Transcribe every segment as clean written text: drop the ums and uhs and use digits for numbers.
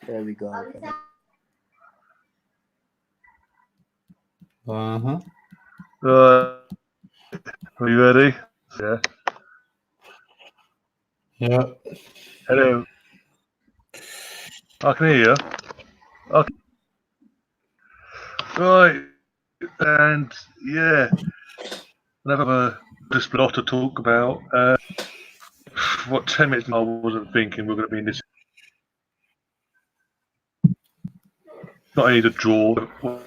There we go. Uh-huh. Are you ready? Yeah. Yeah. Hello. I can hear you. Okay. Right. And yeah, another just a lot to talk about. What 10 minutes I wasn't thinking we're going to be in this. Not only the draw,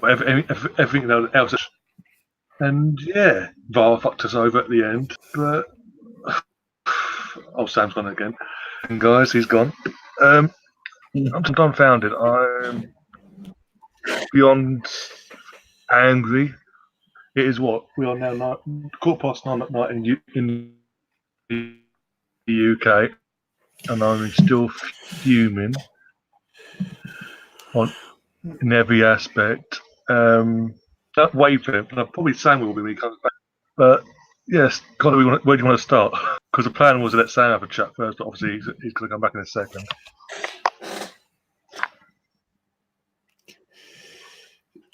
everything else. And yeah, VAR fucked us over at the end. But oh, Sam's gone again. And guys, he's gone. I'm dumbfounded. I'm beyond angry. It is what we are now 9:15 at night in the UK, and I'm still fuming in every aspect. That wait for him. Probably Sam will be when he comes back. But yes, Connor, where do you want to start? Because the plan was to let Sam have a chat first, but obviously he's going to come back in a second.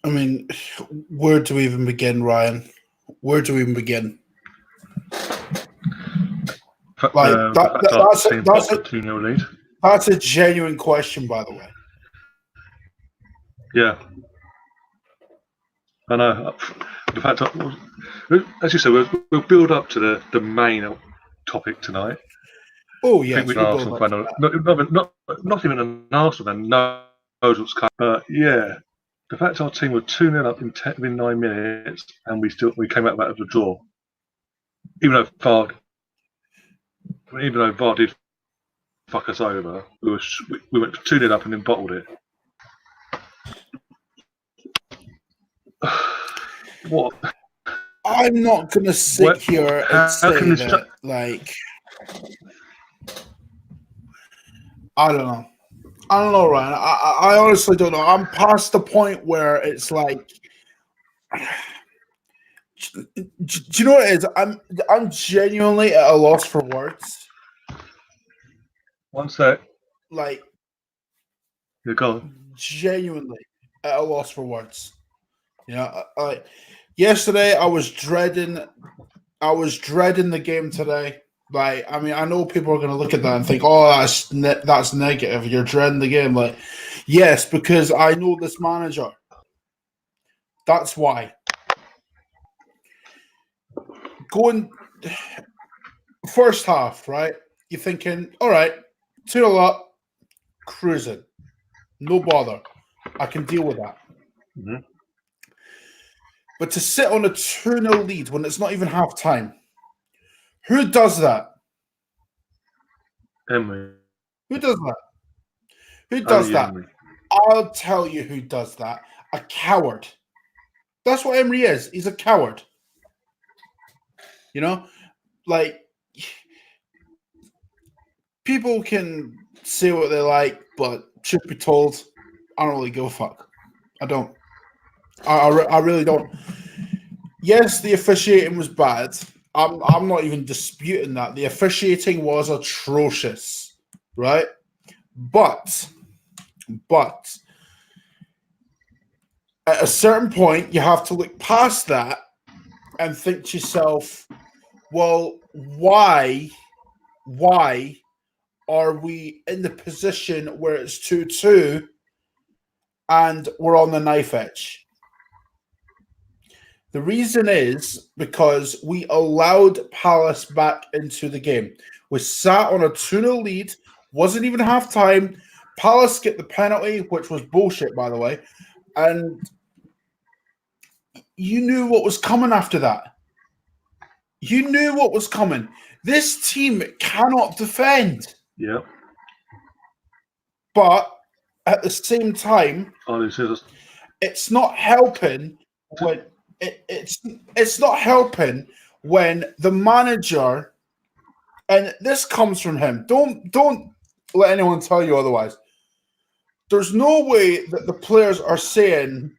I mean, where do we even begin, Ryan? Where do we even begin? Like that's a genuine question, by the way. Yeah, I know. In fact, as you said, we'll build up to the main topic tonight. Oh yes, not even an Arsenal fan knows what's coming. But yeah, the fact our team were 2-0 up in 9 minutes, and we came out of that as a draw, even though VAR did fuck us over, we went 2-0 up and then bottled it. What? I'm not going to sit here and say that, like, I don't know, Ryan. I honestly don't know. I'm past the point where it's like, do you know what it is? I'm genuinely at a loss for words. One sec. Like, you're gone. Genuinely at a loss for words. You know, like yesterday, I was dreading the game today. Like, I mean, I know people are going to look at that and think, "Oh, that's negative. You're dreading the game." Like, yes, because I know this manager. That's why. Going first half, right? You're thinking, all right, 2-0 up, cruising, no bother. I can deal with that. Mm-hmm. But to sit on a 2-0 lead when it's not even half time, who does that? Emery. Who does that? Who does that? Emery. I'll tell you who does that. A coward. That's what Emery is. He's a coward. You know? Like, people can say what they like, but should be told, I don't really give a fuck. I don't. I really don't. Yes, the officiating was bad. I'm not even disputing that. The officiating was atrocious, right? But at a certain point, you have to look past that and think to yourself, well, why are we in the position where it's 2-2 and we're on the knife edge? The reason is because we allowed Palace back into the game. We sat on a 2-0 lead, wasn't even half time. Palace get the penalty, which was bullshit, by the way. And you knew what was coming after that. You knew what was coming. This team cannot defend. Yeah. But at the same time, it's not helping when it's not helping when the manager, and this comes from him. Don't let anyone tell you otherwise. There's no way that the players are saying,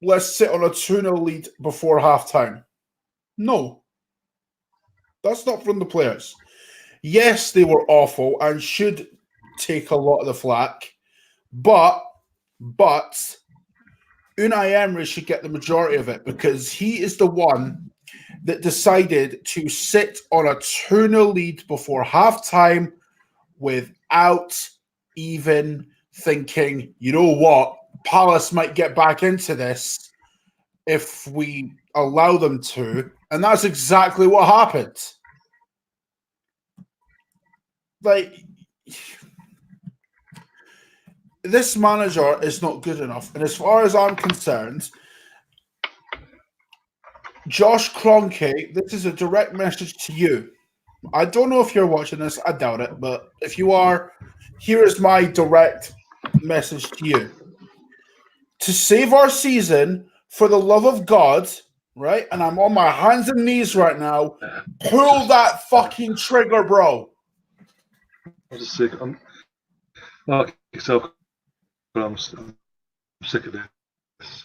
let's sit on a 2-0 lead before halftime. No. That's not from the players. Yes, they were awful and should take a lot of the flack, But Unai Emery should get the majority of it because he is the one that decided to sit on a 2-0 lead before halftime without even thinking, you know what, Palace might get back into this if we allow them to. And that's exactly what happened. Like, this manager is not good enough. And as far as I'm concerned, Josh Kroenke, this is a direct message to you. I don't know if you're watching this. I doubt it. But if you are, here is my direct message to you. To save our season, for the love of God, right? And I'm on my hands and knees right now. Pull that fucking trigger, bro. I'm just sick. I'm like yourself, but I'm sick of this.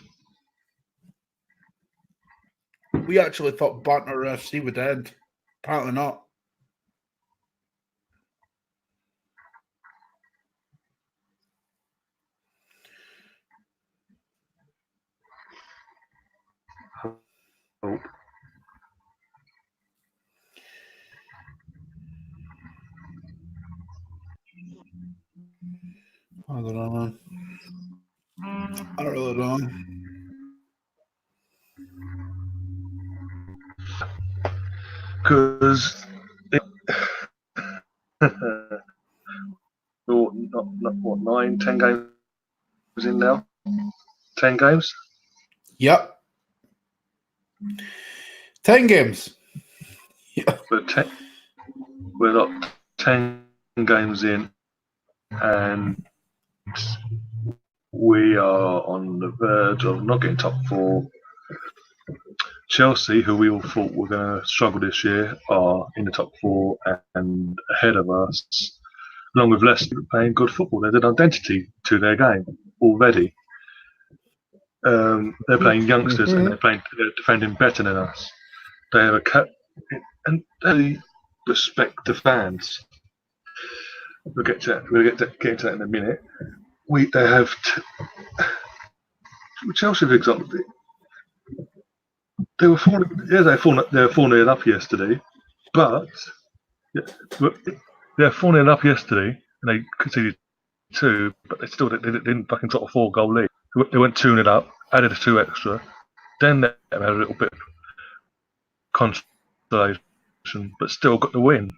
We actually thought Banter FC would end. Apparently not. Oh. I don't know, man. I really don't know. Because what 9, 10 games in now? 10 games? Yep. 10 games. Yeah. We're not 10 games in, and we are on the verge of not getting top 4. Chelsea, who we all thought were going to struggle this year, are in the top 4 and ahead of us, along with Leicester playing good football. There's an identity to their game already. They're playing youngsters and they're defending better than us. They have and they respect the fans. We'll get to that in a minute. They have Chelsea, for example. They were 4-0 up yesterday, but they're 4-0 up yesterday, and they conceded 2, but they didn't fucking drop a 4-goal lead. They went 2-0 up, added 2 extra, then they had a little bit of consolation, but still got the win.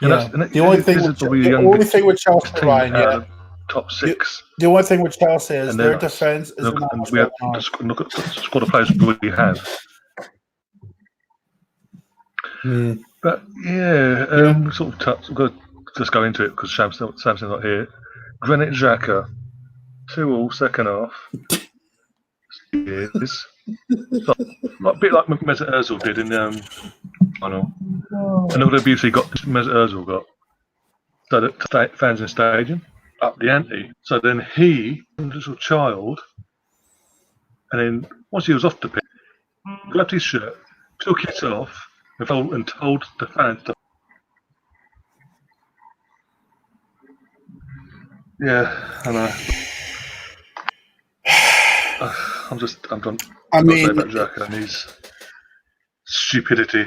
Yeah. The only thing with Chelsea, Ryan, yeah. Top 6. The only thing with Chelsea is their defense is look at the squad of players we have. But we sort of touch. We've got to just go into it because Samson's not here. Granit Xhaka, 2-2 second half. Is a bit like Mesut Ozil did in the final. And all the abuse Mesut Ozil got. So that fans in the stadium up the ante. So then he, a little child, and then once he was off the pitch, grabbed his shirt, took it off, and told the fans to. Yeah, I know. I'm done. I mean, about Xhaka and his stupidity.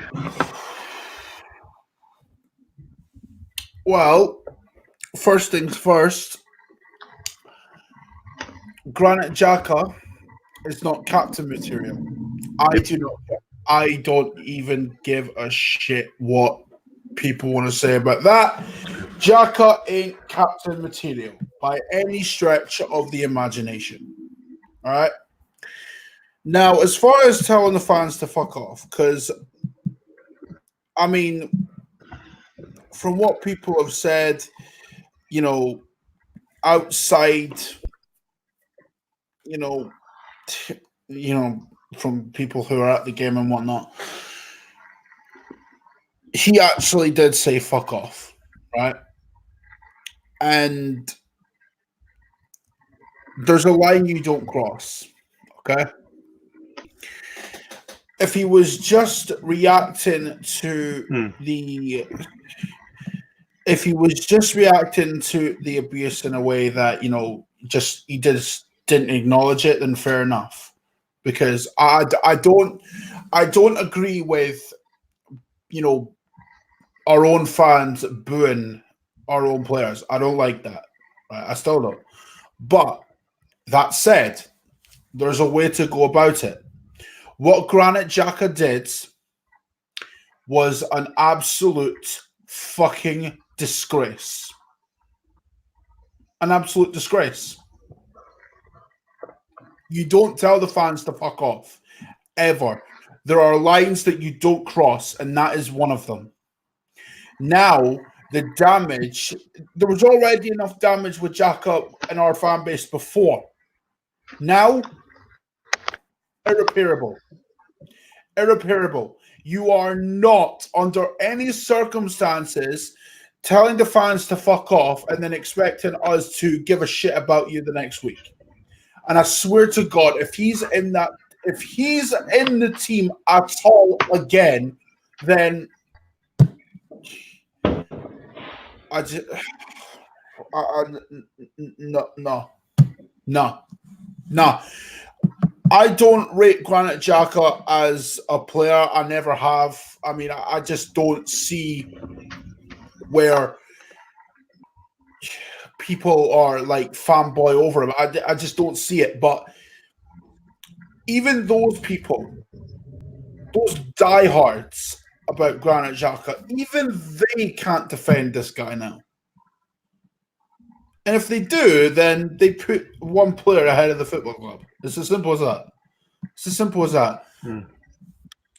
Well, first things first, Granit Xhaka is not captain material. I don't even give a shit what people want to say about that. Xhaka ain't captain material by any stretch of the imagination. All right. Now, as far as telling the fans to fuck off, because, I mean, from what people have said, outside, from people who are at the game and whatnot, he actually did say fuck off, right? And there's a line you don't cross, okay? If he was just reacting to if he was just reacting to the abuse in a way that just he just didn't acknowledge it, then fair enough. Because I don't agree with our own fans booing our own players. I don't like that. Right? I still don't. But that said, there's a way to go about it. What Granit Xhaka did was an absolute fucking disgrace. An absolute disgrace. You don't tell the fans to fuck off. Ever. There are lines that you don't cross, and that is one of them. Now, the damage, there was already enough damage with Xhaka in our fan base before. Now, irreparable. Irreparable. You are not, under any circumstances, telling the fans to fuck off and then expecting us to give a shit about you the next week. And I swear to God, if he's in the team at all again, then no. I don't rate Granit Xhaka as a player. I never have. I mean, I just don't see where people are like fanboy over him. I just don't see it. But even those people, those diehards about Granit Xhaka, even they can't defend this guy now. And if they do, then they put one player ahead of the football club. It's as simple as that. It's as simple as that.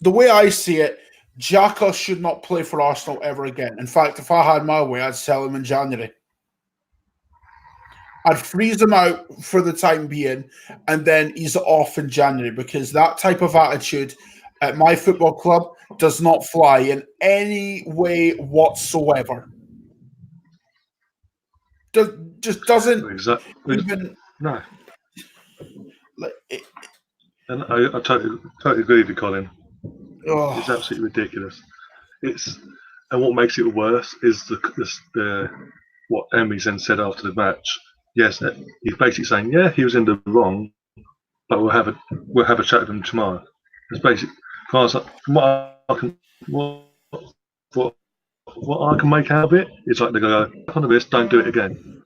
The way I see it, Xhaka should not play for Arsenal ever again. In fact, if I had my way, I'd sell him in January. I'd freeze him out for the time being, and then he's off in January, because that type of attitude at my football club does not fly in any way whatsoever. Just doesn't even. No. And I totally agree with you, Colin. It's absolutely ridiculous. And what makes it worse is the what Emery's then said after the match. Yes, he's basically saying, yeah, he was in the wrong, but we'll have a chat with him tomorrow. It's basically from what I can make out of it. It's like they go, "On this, don't do it again."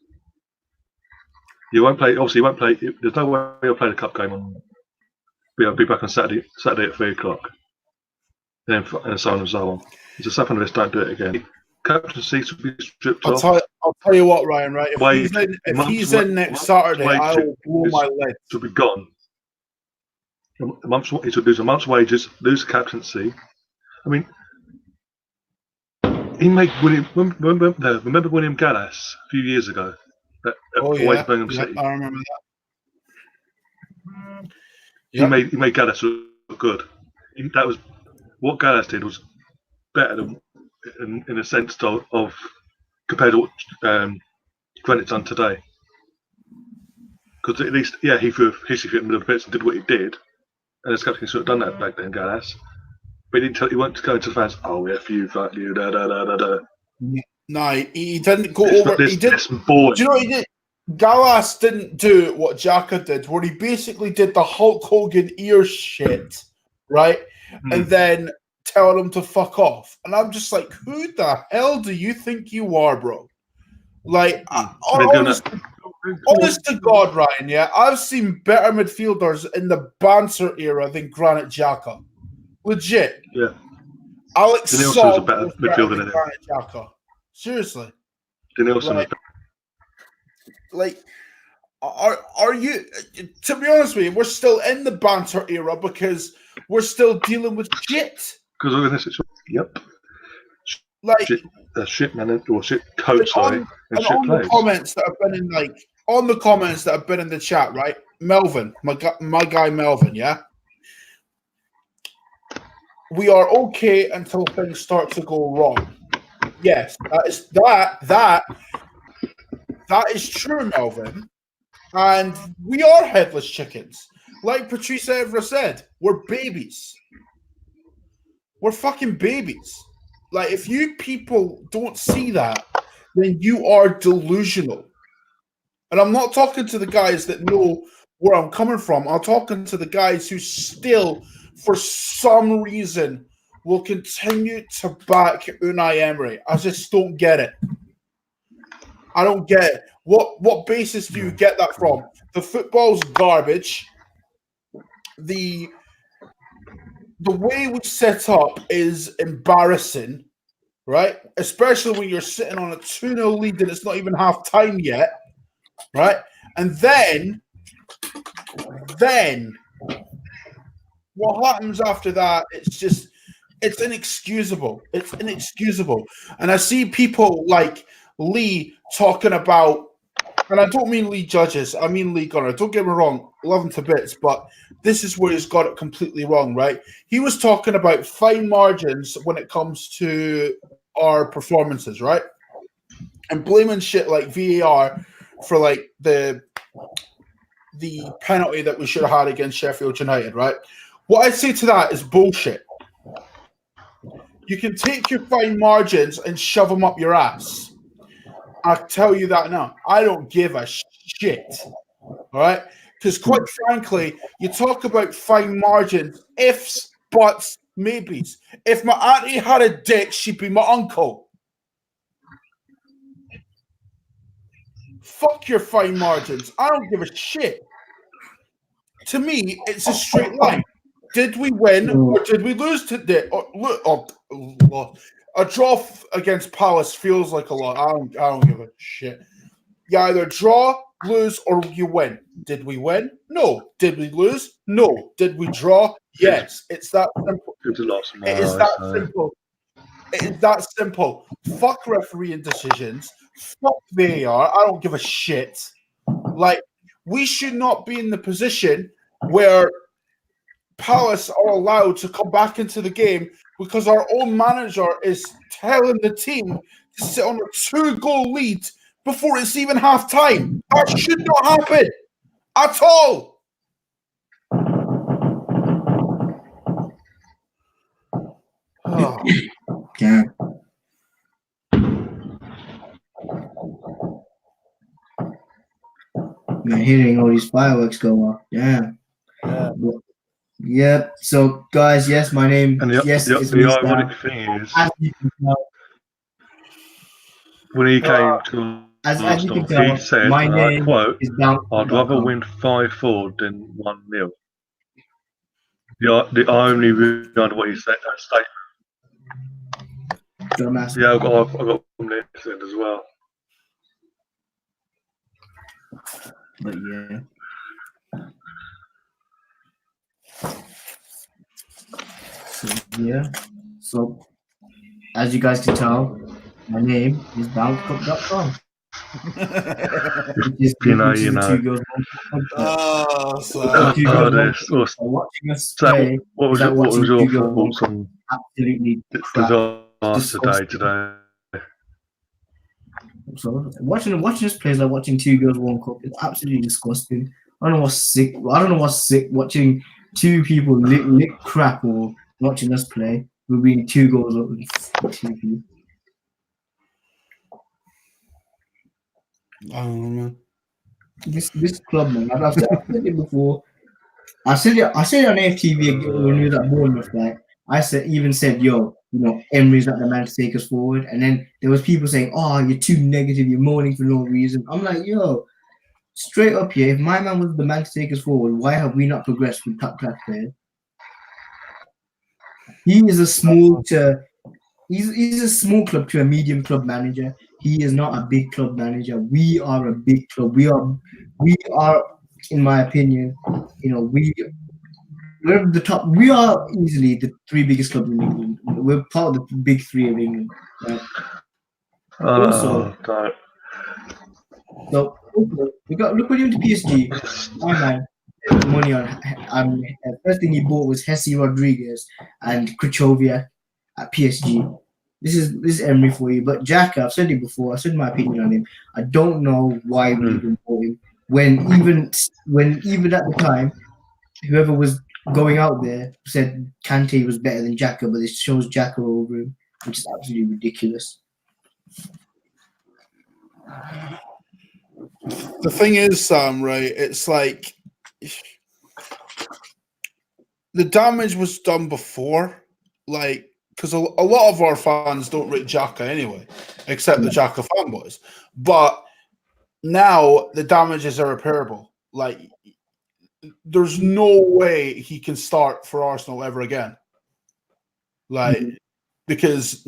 You won't play. Obviously, you won't play. There's no way you'll play the cup game on. We'll be back on Saturday at 3:00. And so on and so on. It's a stuff on this. Don't do it again. Captaincy should be stripped off. I'll tell you what, Ryan. Right? If he's in next Saturday, I will blow my leg. Should be gone. He should lose a month's wages, lose the captaincy. I mean, he made William. Remember William Gallas a few years ago? Birmingham City. I remember that. He made Gallas look good. That was what Gallas did was better than, in a sense of compared to what Granit's done today. Because at least, he threw history in the middle of the pitch and did what he did, and the captain should have done that back then, Gallas. But he won't go to the fans. Oh, F you, fuck you, da da da da da. No, he didn't go over. He did. Do you know what he did? Gallas didn't do what Xhaka did, where he basically did the Hulk Hogan ear shit, right? And then tell him to fuck off. And I'm just like, who the hell do you think you are, bro? Like, honest to God, Ryan, yeah, I've seen better midfielders in the banter era than Granit Xhaka. Legit. Yeah. Alex Saul was a better midfielder than Granit Xhaka. Seriously. Like, are you? To be honest with you, we're still in the banter era because we're still dealing with shit. Because of this, yep. Like shit man or shit coach, and shit on players. The comments that have been in the chat, right? Melvin, my guy Melvin, yeah. We are okay until things start to go wrong. Yes, that is true, Melvin. And we are headless chickens. Like Patrice Evra said, we're babies. We're fucking babies. Like, if you people don't see that, then you are delusional. And I'm not talking to the guys that know where I'm coming from. I'm talking to the guys who still, for some reason, will continue to back Unai Emery. I just don't get it. I don't get it. What basis do you get that from? The football's garbage. The way we set up is embarrassing, right? Especially when you're sitting on a 2-0 lead and it's not even half time yet, right? And then what happens after that, it's inexcusable. It's inexcusable. And I see people like Lee talking about, and I don't mean Lee Judges, I mean Lee Gunner. Don't get me wrong, love him to bits, but this is where he's got it completely wrong, right? He was talking about fine margins when it comes to our performances, right? And blaming shit like VAR for like the penalty that we should have had against Sheffield United, right? What I say to that is bullshit. You can take your fine margins and shove them up your ass. I tell you that now. I don't give a shit. All right? Because quite frankly, you talk about fine margins, ifs, buts, maybes. If my auntie had a dick, she'd be my uncle. Fuck your fine margins. I don't give a shit. To me, it's a straight line. Did we win or did we lose today? A draw against Palace feels like a lot. I don't give a shit. You either draw, lose, or you win. Did we win? No. Did we lose? No. Did we draw? Yes. It's that simple. It is that simple. It is that simple. Fuck refereeing decisions. Fuck VAR. I don't give a shit. Like, we should not be in the position where Palace are allowed to come back into the game because our own manager is telling the team to sit on a 2-goal lead before it's even half time. That should not happen at all. Oh. Yeah. Man, hearing all these fireworks go off. Yeah. Yep. So, guys, yes, my name. And yes, the ironic thing is, when he came to Arsenal, he said, my and I name quote, is Bounce. "I'd rather win 5-4 than 1-0." The irony behind what he said, that statement. Yeah, I've got from this end as well. But yeah. So as you guys can tell, my name is BounceCup.com. Watching us play. What was your thoughts on absolutely disaster today? So watching us play is like watching 2 girls 1 cup. It's absolutely disgusting. I don't know what's sick watching 2 people lick crap or watching us play. We're being 2 goals up with 2 people. I don't know. This club, man. I've said it before. I said it on FTV when we was at Bournemouth. Like I said, yo, Emery's not the man to take us forward. And then there was people saying, "Oh, you're too negative. You're moaning for no reason." I'm like, yo, straight up here. If my man was the man to take us forward, why have we not progressed with top class players? He is a small club to a medium club manager. He is not a big club manager. We are a big club. We are, in my opinion, we're the top. We are easily the 3 biggest clubs in England. We're part of the big 3 of England. Right? Look what he went to PSG. My man, money on. First thing he bought was Hesse Rodriguez and Krichovia at PSG. This is Emery for you. But Jack, I've said it before. I said my opinion on him. I don't know why we even bought him. When even at the time, whoever was going out there said Kante was better than Xhaka, but it shows Xhaka over him, which is absolutely ridiculous. The thing is, Sam, right? It's like the damage was done before, like because a lot of our fans don't rate Xhaka anyway, except the Xhaka fanboys. But now the damage is irreparable. Like, there's no way he can start for Arsenal ever again. Like, because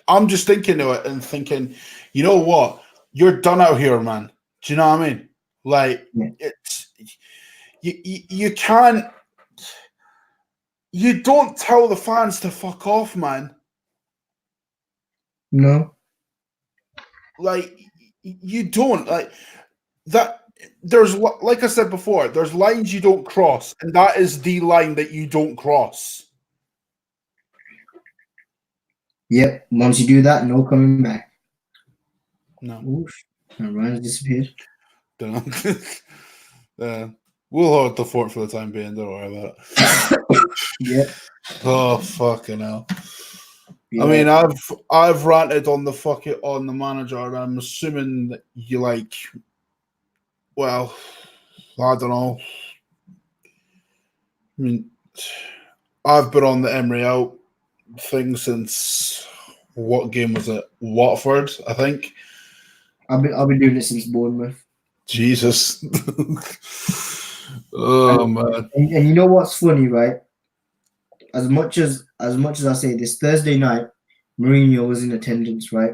I'm just thinking of it and thinking, you know what? You're done out here, man. Do you know what I mean? Like, it's you can't. You don't tell the fans to fuck off, man. No. Like, you don't. Like, that. There's, like I said before, there's lines you don't cross, and that is the line that you don't cross. Yep. Once you do that, no coming back. No. Oof. And Ryan's disappeared. Don't know. We'll hold the fort for the time being. Don't worry about it. Yeah. Oh, fucking hell. Yeah. I mean, I've ranted on the manager, and I'm assuming that you like. Well, I don't know. I mean, I've been on the Emery out thing since what game was it? Watford, I think. I've been doing it since Bournemouth. Jesus. Oh, man. And you know what's funny, right? As much as I say this Thursday night, Mourinho was in attendance, right?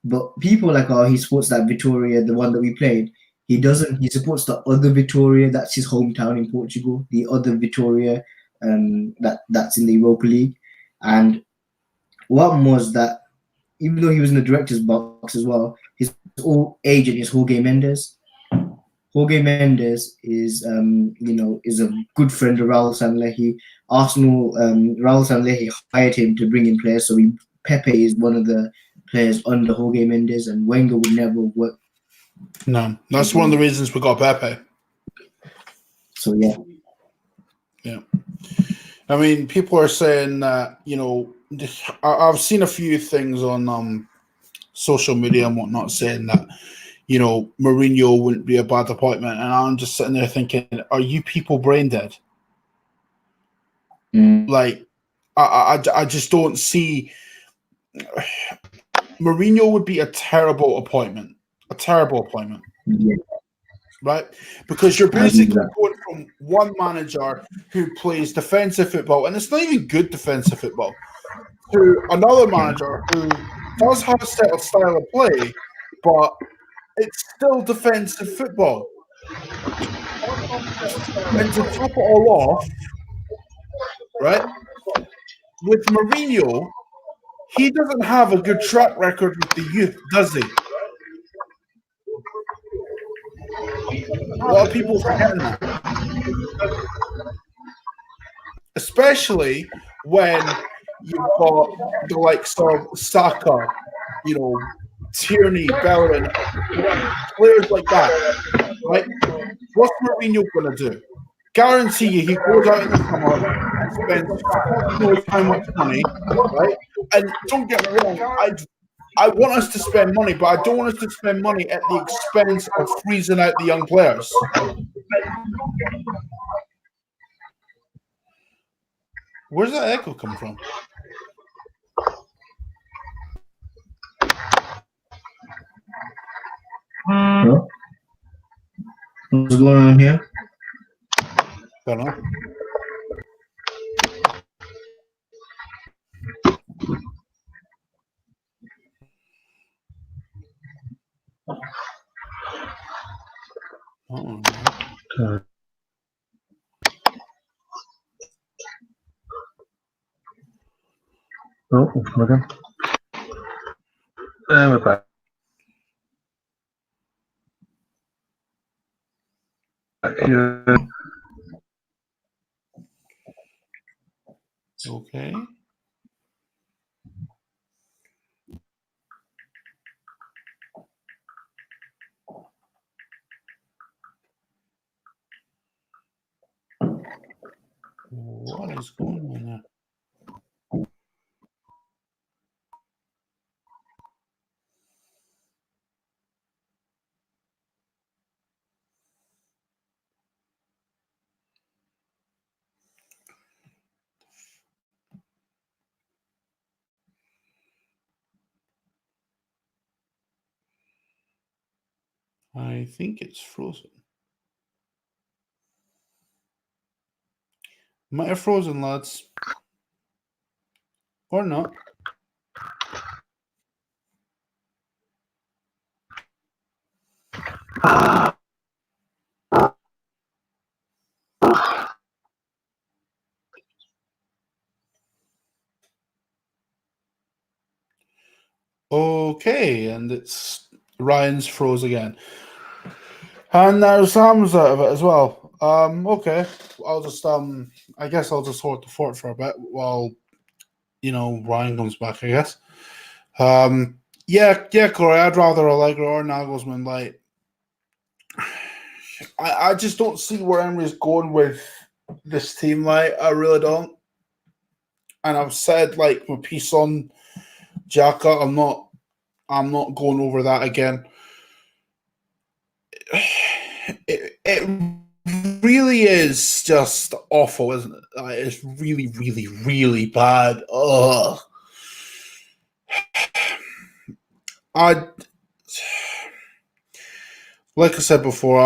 But people like, oh, he supports that Vitória, the one that we played. He doesn't. He supports the other Vitória. That's his hometown in Portugal. The other Vitória, that's in the Europa League. And what was that? Even though he was in the director's box as well, his old agent is Jorge Mendes. Jorge Mendes is, is a good friend of Raul Sanllehi. Arsenal, Raul Sanllehi hired him to bring in players. So Pepe is one of the players under Jorge Mendes, and Wenger would never work. No, that's one of the reasons we got Pepe. So yeah. Yeah. I mean, people are saying that, I've seen a few things on social media and whatnot saying that, Mourinho wouldn't be a bad appointment. And I'm just sitting there thinking, are you people brain dead? Like, I just don't see. Mourinho would be a terrible appointment. A terrible appointment. Yeah. Right? Because you're basically going from one manager who plays defensive football, and it's not even good defensive football, to another manager who does have a set of style of play, but it's still defensive football. And to top it all off, right, with Mourinho, he doesn't have a good track record with the youth, does he? A lot of people forget that. Especially when you've got the likes of Saka, Tierney, Bellerin, players like that, right? What's Mourinho going to do? Guarantee you he goes out in the summer and spends God knows how much money, right? And don't get me wrong, I want us to spend money, but I don't want us to spend money at the expense of freezing out the young players. Where's that echo come from? Huh? What's going on here? Don't know. Oh, again. And we're back. Yeah. Okay. What is going on there? I think it's frozen. Might have frozen, lads. Or not. Okay, and it's Ryan's froze again. And now Sam's out of it as well. Okay. I'll just I guess I'll just hold the fort for a bit while Ryan comes back, I guess. Yeah, Corey, I'd rather Allegro or Nagelsmann. Like I just don't see where Emery's going with this team. Like, I really don't. And I've said like my piece on Xhaka, I'm not going over that again. It really is just awful, isn't it? Like, it's really, really, really bad. Ugh. Like I said before,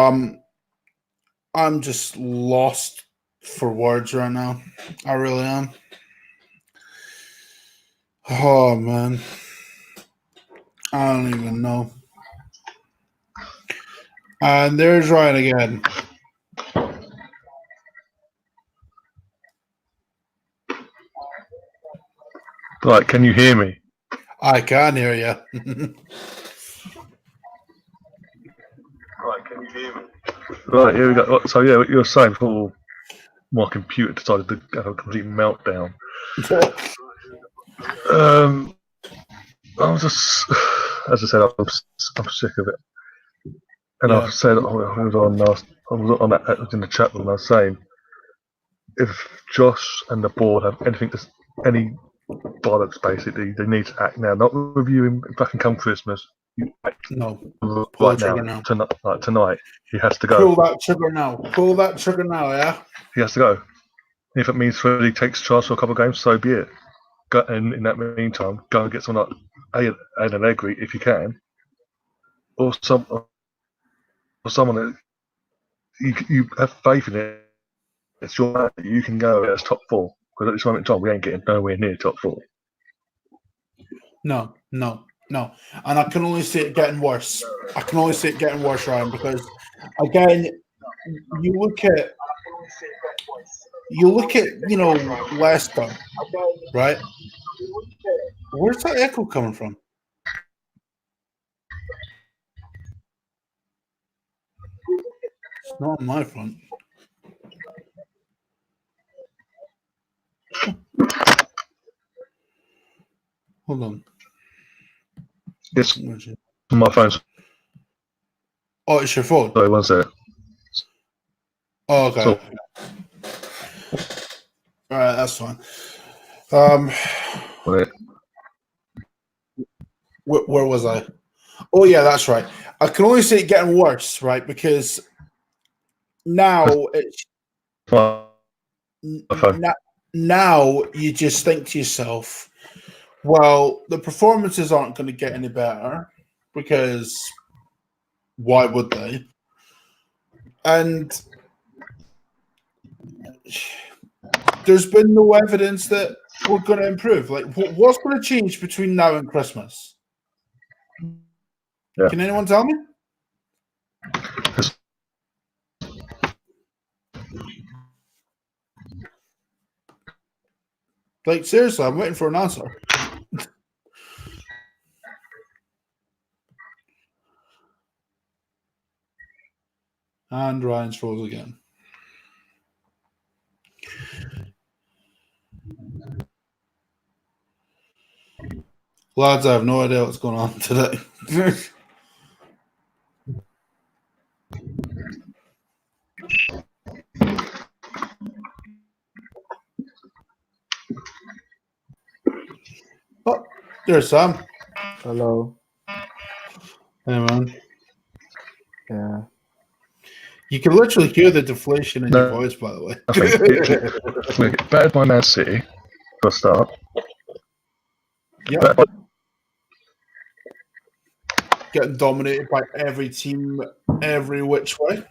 I'm just lost for words right now. I really am. Oh man, I don't even know. And there's Ryan again. Right, can you hear me? I can hear you. Right, can you hear me? Right, here we go. So yeah, what you were saying before my computer decided to have a complete meltdown. I was just, as I said, I'm sick of it. And Yeah. I've said I was on that in the chat room. I was saying, if Josh and the board have any bollocks, basically, they need to act now. Not review him fucking come Christmas. No. Right now. Tonight, he has to go. Pull that trigger now. Pull that trigger now, yeah? He has to go. If it means Freddie takes charge for a couple of games, so be it. And in that meantime, go and get someone like Allegri if you can, or someone that you have faith in it. It's your man. You can go as top four, because at this moment in time we ain't getting nowhere near top four. No. And I can only see it getting worse. Ryan, because again, you look at Leicester, right? Where's that echo coming from? It's not on my front. Hold on. It's my phone. Oh, it's your phone. Sorry, one sec. Oh, okay. So, all right, that's fine. wait. Where was I? Oh, yeah, that's right. I can only see it getting worse, right? Because now it's now you just think to yourself, well, the performances aren't going to get any better, because why would they? And there's been no evidence that we're going to improve. Like, what's going to change between now and Christmas? Yeah. Can anyone tell me? Like, seriously, I'm waiting for an answer. And Ryan's froze again. Lads, I have no idea what's going on today. Oh, there's Sam. Hello. Hey, man. Yeah. You can literally hear the deflation in your voice, by the way. I think we get battered by Man City for a start. Yeah. getting dominated by every team, every which way.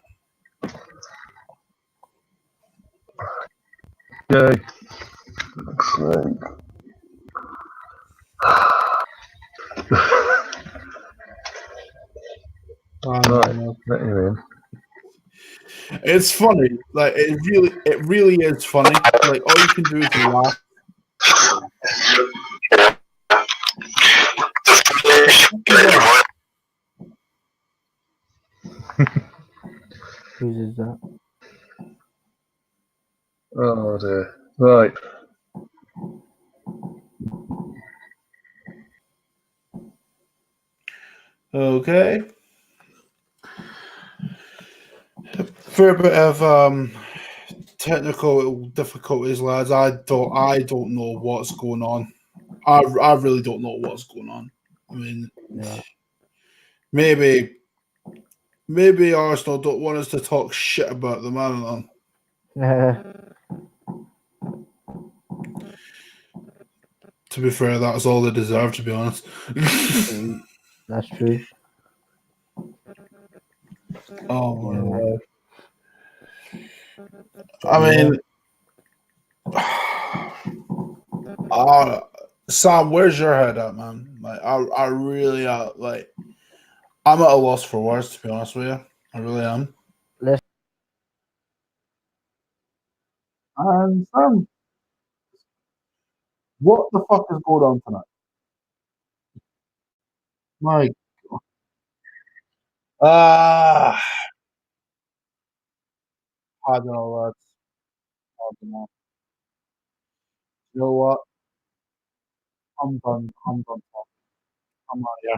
Yay. Right, let you in. It's funny, like it really is funny. Like all you can do is laugh. Whose is that? Oh dear. Right. Okay. Fair bit of technical difficulties, lads. I don't know what's going on. I really don't know what's going on. I mean, Yeah. maybe Arsenal don't want us to talk shit about them. I don't know. To be fair, that's all they deserve, to be honest. That's true. Oh my Yeah. word. I mean, Sam, where's your head at, man? Like, I really like. I'm at a loss for words, to be honest with you. I really am. Let's Sam, what the fuck is going on tonight? My I don't know, lads. I don't know. You know what? I'm done. I'm done. I'm out here.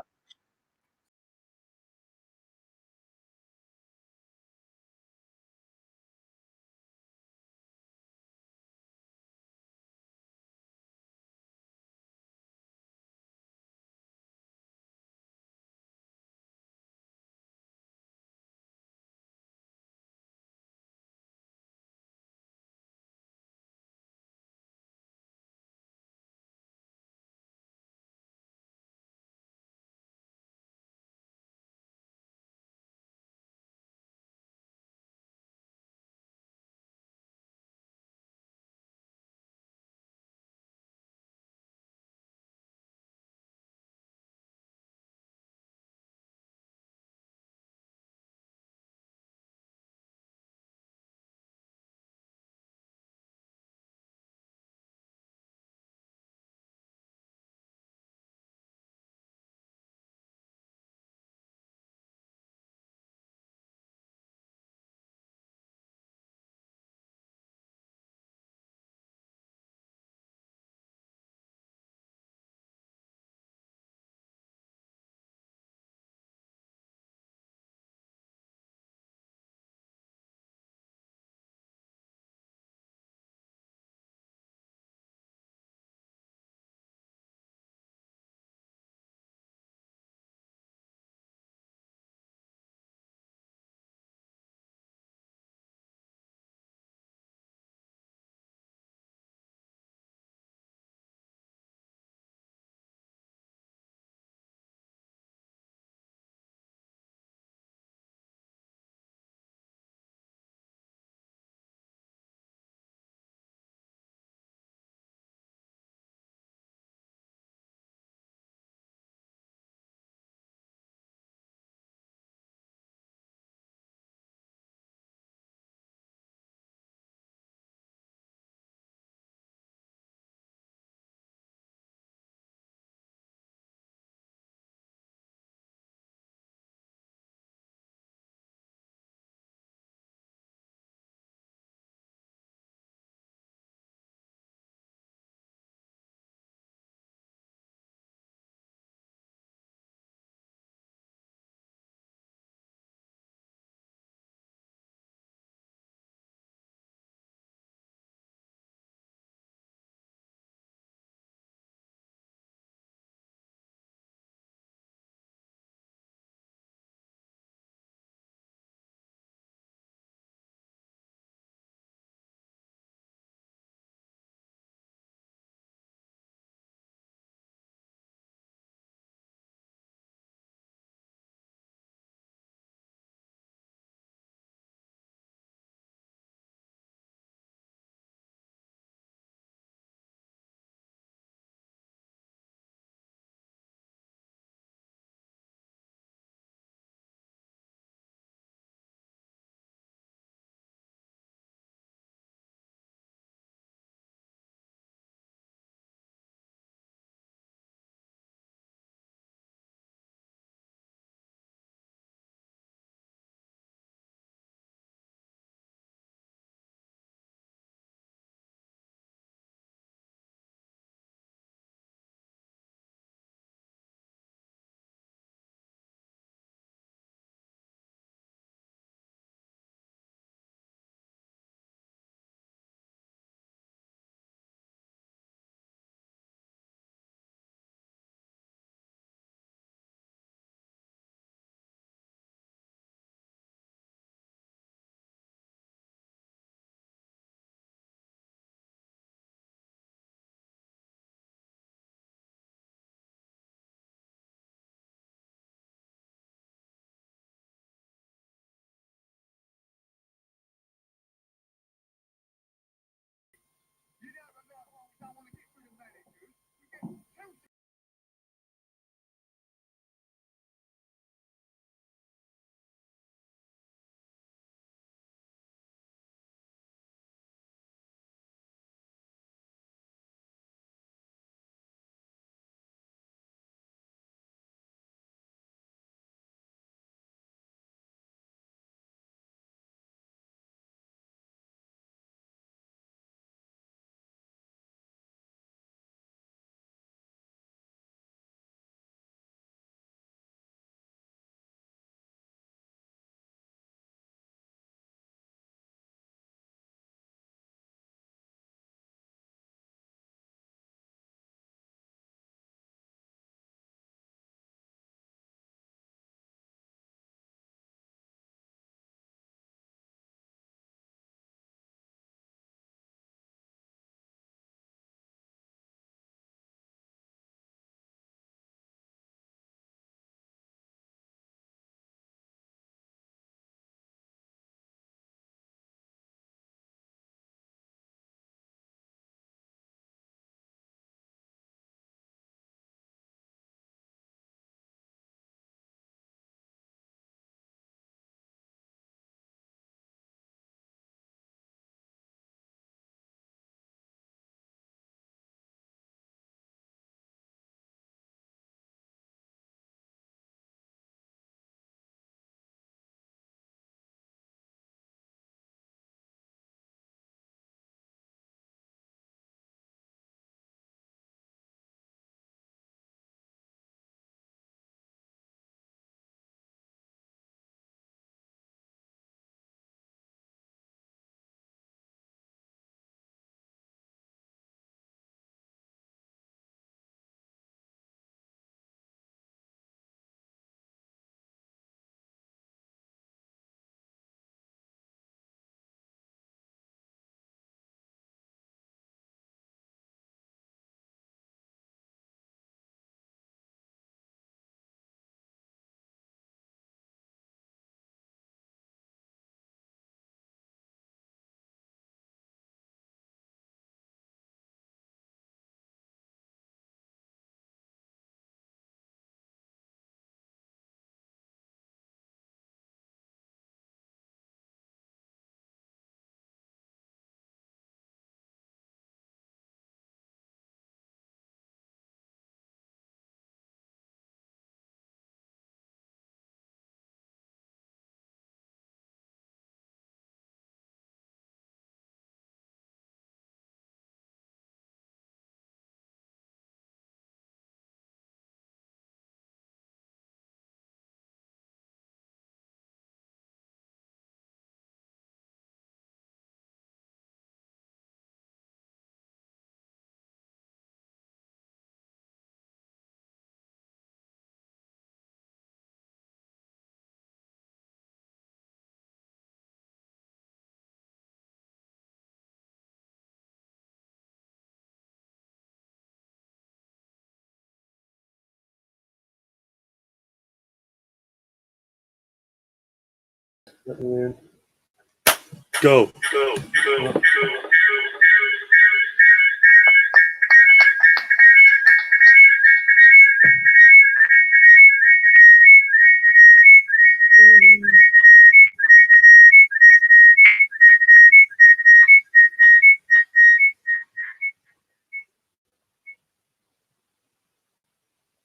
Go.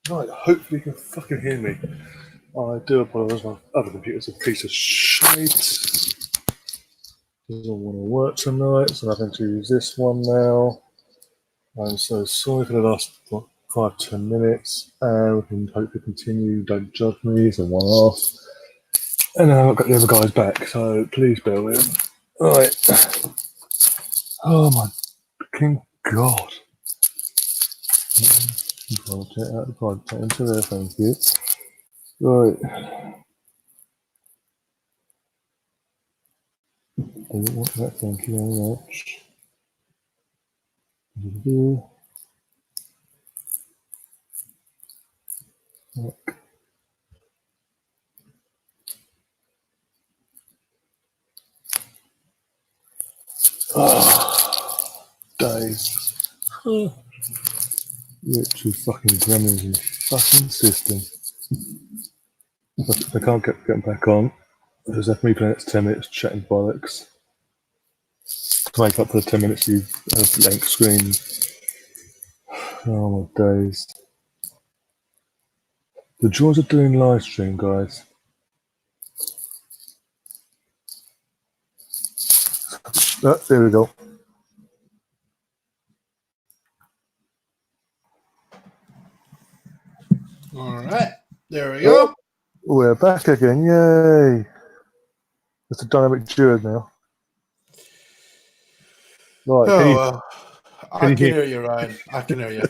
Right, hopefully you can fucking hear me. I do apologise, my other computer's a piece of shite. Doesn't want to work tonight, so I'm having to use this one now. I'm so sorry for the last 5-10 minutes, and we can hopefully continue. Don't judge me, it's a one off. And now I've got the other guys back, so please bear with them. Alright. Oh my fucking god. Project out the project into there, thank you. Right. I don't want that, thank you very much. Days. You're two fucking gremlins in the fucking system. I can't get them back on. I just have me playing it 10 minutes chatting bollocks. To make up for the 10 minutes you have blank screen. Oh my days. The joys of doing live stream, guys. Oh, there we go. All right, there we go. We're back again, yay! It's a dynamic duo now. Right, I can hear you, Ryan. I can hear you.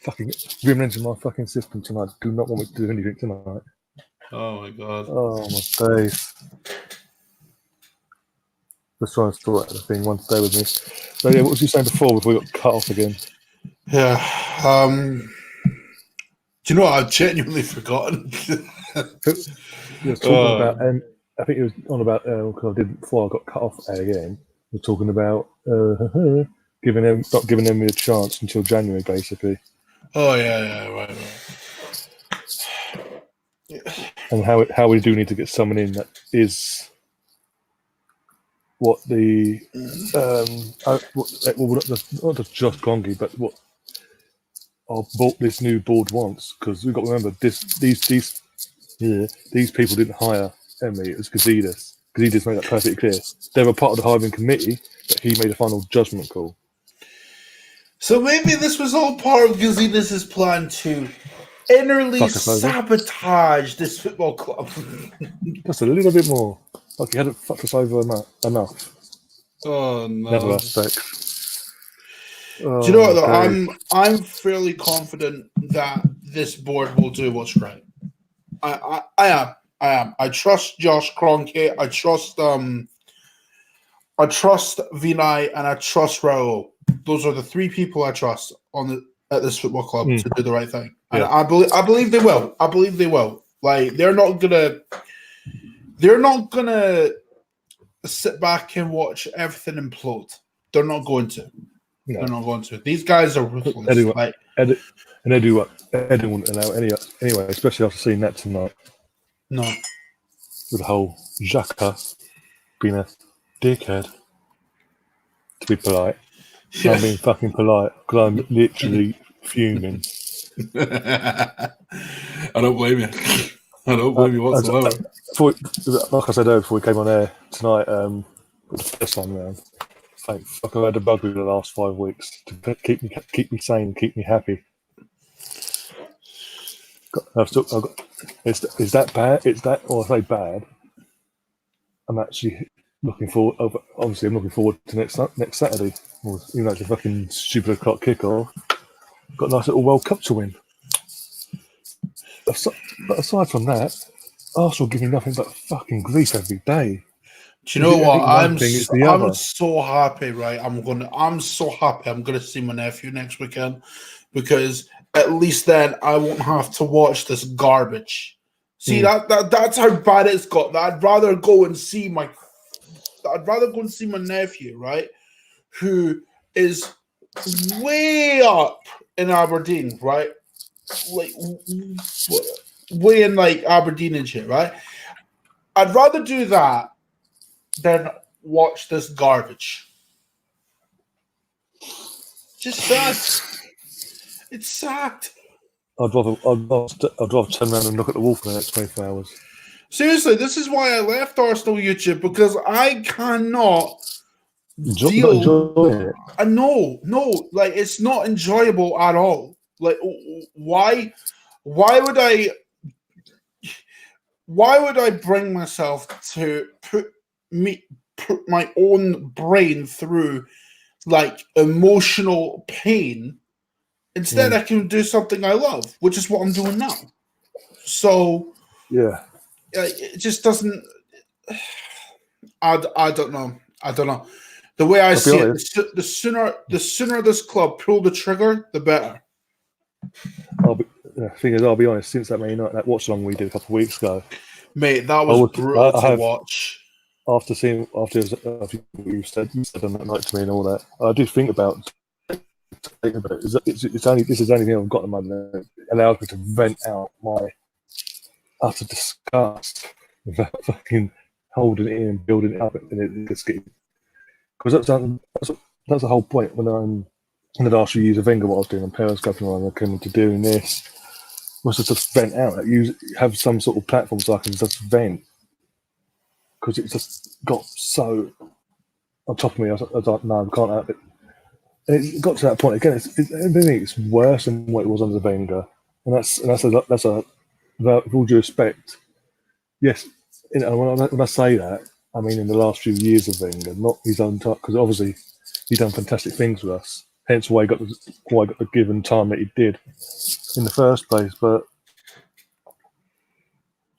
Fucking gremlins in my fucking system tonight. Do not want me to do anything tonight. Oh my god. Oh my days. Let's try and sort out the thing one day with me. So yeah, what was you saying before we got cut off again? Yeah. Do you know what? I've genuinely forgotten. He was talking about, and I think it was on about because I did before I got cut off again. We're talking about not giving them a chance until January, basically. Oh yeah, right. And how we do need to get someone in that is what the not just Gongi, but what this new board wants, because we've got to remember these people didn't hire Emery, it was Gazidis. Gazidis made that perfectly clear. They were part of the hiring committee, but he made a final judgment call. So maybe this was all part of Gazidis' plan to innerly sabotage this football club. Just a little bit more. Like he hadn't fucked us over enough. Oh no. Never aspects. Do you know what though? I'm fairly confident that this board will do what's right. I am. I trust Josh Kroenke. I trust Vinay, and I trust Raul. Those are the three people I trust at this football club to do the right thing. And I believe they will. I believe they will. Like they're not gonna sit back and watch everything implode. They're not going to. No. They're not going to. These guys are ruthless. And they do what Eddie wouldn't allow anyway, especially after seeing that tonight. No. With the whole Xhaka being a dickhead, to be polite. Yeah. I'm being fucking polite because I'm literally fuming. I don't blame you. I don't blame you whatsoever. Like I said earlier, before we came on air tonight, the first time around, thank fuck I had a buggery the last 5 weeks to keep me sane, keep me happy. Is that bad? Is that, or I say bad? I'm actually looking forward. Obviously, I'm looking forward to next Saturday. Even though it's a fucking stupid o'clock kickoff, got a nice little World Cup to win. But aside from that, Arsenal give me nothing but fucking grief every day. Do you know what? I'm so happy, right? I'm so happy. I'm gonna see my nephew next weekend because at least then I won't have to watch this garbage. See that's how bad it's got. I'd rather go and see my nephew, right, who is way up in Aberdeen, right, like way in like Aberdeen and shit, right. I'd rather do that than watch this garbage. Just sad. It's sad. I'd rather turn around and look at the wall for the next 24 hours. Seriously, this is why I left Arsenal YouTube, because I cannot deal. It. I know, like it's not enjoyable at all. Like, why would I bring myself to put my own brain through like emotional pain? Instead, I can do something I love, which is what I'm doing now. So, yeah, it just doesn't. I don't know. The way I see it, the sooner this club pull the trigger, the better. I'll be honest. Since that watch along we did a couple of weeks ago, mate, that was brutal to watch. After you said on that night to me and all that, I did think about. This is the only thing I've got at the moment that allows me to vent out my utter disgust without fucking holding it in and building it up, and it gets getting. Because that's the whole point. When I'm in the last few years of Wenger, what I was doing on Periscope and I came into doing this was to just vent out. Have some sort of platform so I can just vent, because it just got so on top of me. I was like, no, I can't have it. And it got to that point again. I think it's worse than what it was under Wenger, and that's with all due respect. Yes, when I say that, I mean in the last few years of Wenger, not his own time, because obviously he's done fantastic things with us. Hence why he got the given time that he did in the first place. But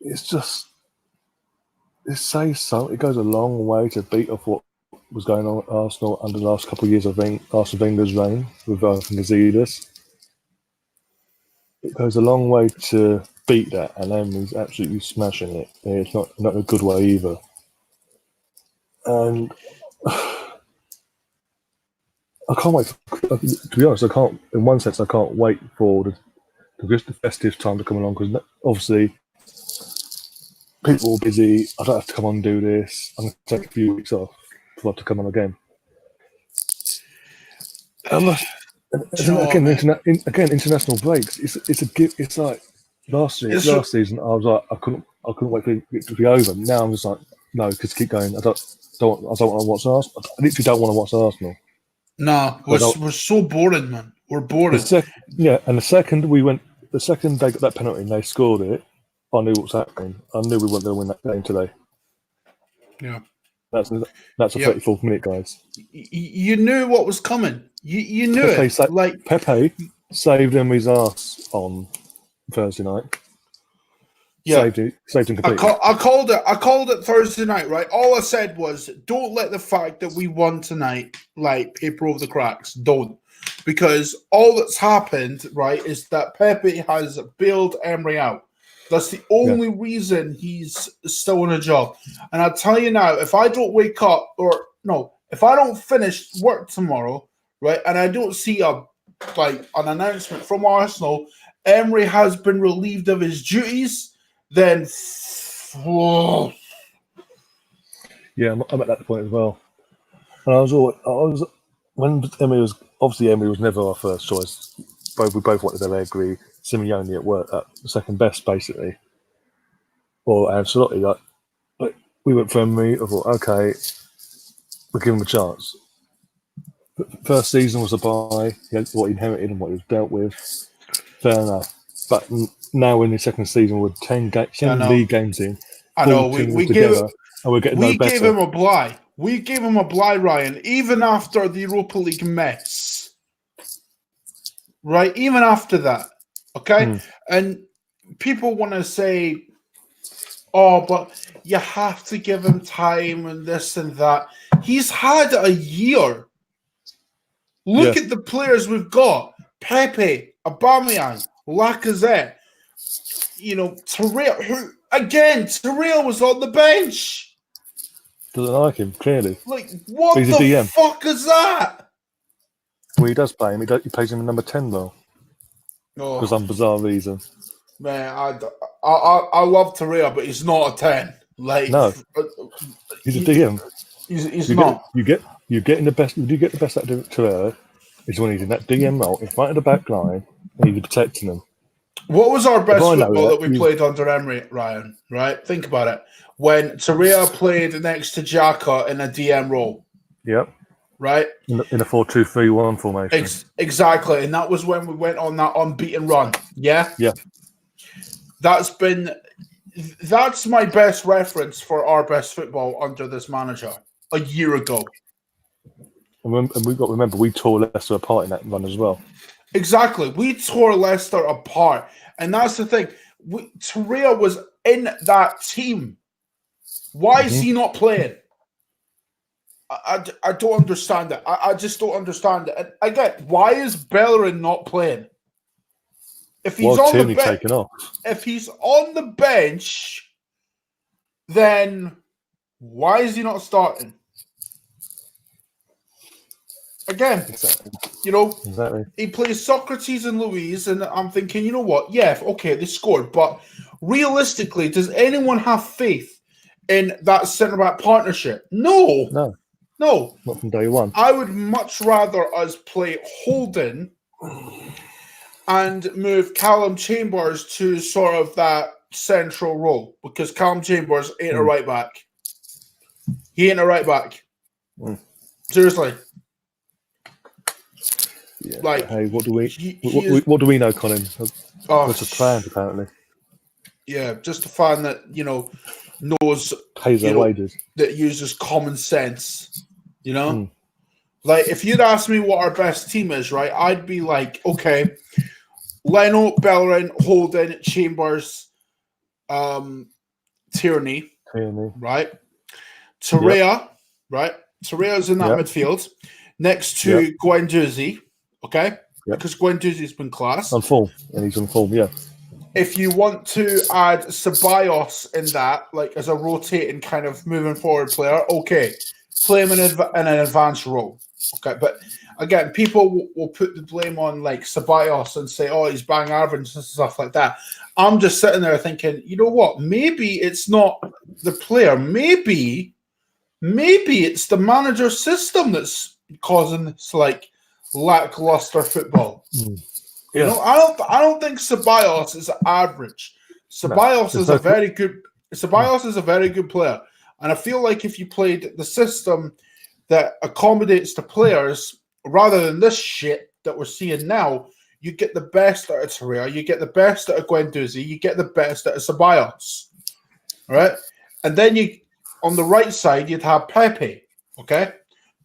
it's just it says so. It goes a long way to beat off what was going on at Arsenal under the last couple of years of Arsene Wenger's reign with Gazidis. It goes a long way to beat that, and Emery's absolutely smashing it. It's not in a good way either. And I can't wait. To be honest, I can't. In one sense, I can't wait for the festive time to come along, because obviously people are busy. I don't have to come on and do this. I'm going to take a few weeks off for to come on again. International breaks. It's like last season. I was like, I couldn't wait for it to be over. Now I'm just like, no, because keep going. I don't want to watch Arsenal. I literally don't want to watch Arsenal. No, we're so boring, man. We're boring. And the second they got that penalty and they scored it, I knew what was happening. I knew we weren't going to win that game today. Yeah. That's a 34th minute, guys. You knew what was coming. You knew it. Pepe saved him his ass on Thursday night. Yeah, saved him completely. I called it Thursday night, right? All I said was, don't let the fact that we won tonight paper over the cracks. Don't, because all that's happened, right, is that Pepe has bailed Emery out. That's the only reason he's still in a job. And I'll tell you now, if I don't if I don't finish work tomorrow, right, and I don't see an announcement from Arsenal, Emery has been relieved of his duties, then yeah, I'm at that point as well. And when Emery was never our first choice. We both wanted Allegri, Simeone at work at the second best, basically, or Ancelotti. But we went for Emery. I thought, okay, we'll give him a chance. First season was a buy. He had what he inherited and what he was dealt with. Fair enough. But now we're in the second season with 10 league games in. I know we gave him a bye. We gave him a bye, Ryan, even after the Europa League mess. Right, even after that, okay? And people want to say, oh, but you have to give him time and this and that. He's had a year. Look at the players we've got. Pepe, Aubameyang, Lacazette, Torreira, again, Terrell was on the bench. Doesn't like him, clearly. Like, what He's a the DM. fuck is that? Well, he does play him. He plays him in number 10, though. Oh, For some bizarre reason. man, I love Terrell, but he's not a 10. Like, No. He's a DM. He's not. You do get the best out of Terrell is when he's in that DM role in front of the back line and he's protecting them. What was our best football that we you- played under Emery, Ryan? Right? Think about it. When Terrell played next to Xhaka in a DM role. Yep. Right? In a 4-2-3-1 formation. Exactly. And that was when we went on that unbeaten run. Yeah? Yeah. That's my best reference for our best football under this manager a year ago. And we've got to remember, we tore Leicester apart in that run as well. Exactly. We tore Leicester apart. And that's the thing. Terrell was in that team. Why is he not playing? I don't understand it. I just don't understand it. And again, why is Bellerin not playing? If he's on the bench, taken off. If he's on the bench, then why is he not starting? Again, Exactly. He plays Socrates and Louise, and I'm thinking, you know what? Yeah, okay, they scored, but realistically, does anyone have faith in that centre-back partnership? No. Not from day one. I would much rather us play Holden and move Callum Chambers to sort of that central role, because Callum Chambers ain't a right back. He ain't a right back. Seriously. Yeah. Like, hey, what do we know, Colin? What's the plan, apparently? Yeah, just a fan that knows, Pays their wages, that uses common sense. Like, if you'd asked me what our best team is, right, I'd be like, okay, Leno, Bellerin, Holden, Chambers, Tierney, right? Torreira, right? Torreira's in that midfield next to Guendouzi, okay? Because Guendouzi's been class. On form, and he's on form, yeah. If you want to add Ceballos in that, like as a rotating kind of moving forward player, okay, play him in an advanced role, okay? But again, people will put the blame on like Ceballos and say, oh, he's bang average and stuff like that. I'm just sitting there thinking, you know what? Maybe it's not the player. Maybe it's the manager system that's causing this like lackluster football. Yeah. I don't think Ceballos is average. Ceballos is a very good player. And I feel like if you played the system that accommodates the players rather than this shit that we're seeing now, you get the best out of Torreira, you get the best out of Guendouzi, you get the best out of Ceballos. All right? And then on the right side, you'd have Pepe. Okay?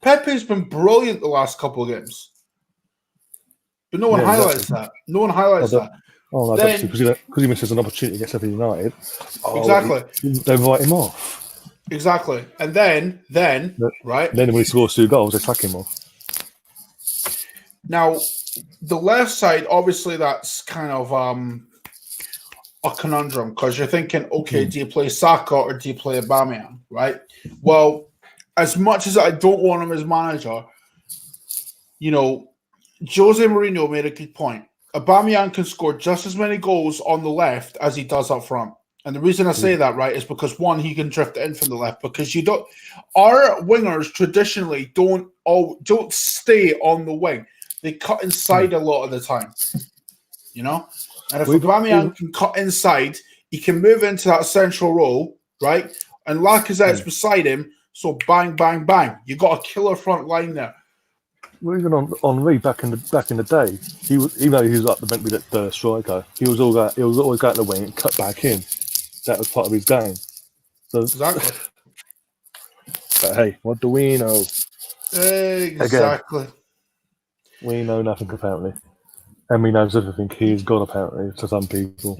Pepe's been brilliant the last couple of games. But no one highlights that. No one highlights that. Oh, no, then, because he misses an opportunity against Sheffield United. Exactly. They write him off. Exactly. And then, right? Then when he scores 2 goals, they chuck him off. Now, the left side, obviously, that's kind of a conundrum because you're thinking, okay, do you play Saka or do you play Aubameyang, right? Well, as much as I don't want him as manager, Jose Mourinho made a good point. Aubameyang can score just as many goals on the left as he does up front. And the reason I say that, right, is because one, he can drift in from the left because our wingers traditionally don't stay on the wing. They cut inside a lot of the time. And if Aubameyang can cut inside, he can move into that central role, right? And Lacazette's beside him, so bang, bang, bang. You got a killer front line there. Well, even on Henri back in the day, even though he was meant to be the striker, he was always going to the wing and cut back in. That was part of his game. So, exactly. But hey, what do we know? Exactly. Again, we know nothing apparently, and we know everything. He is God apparently to some people.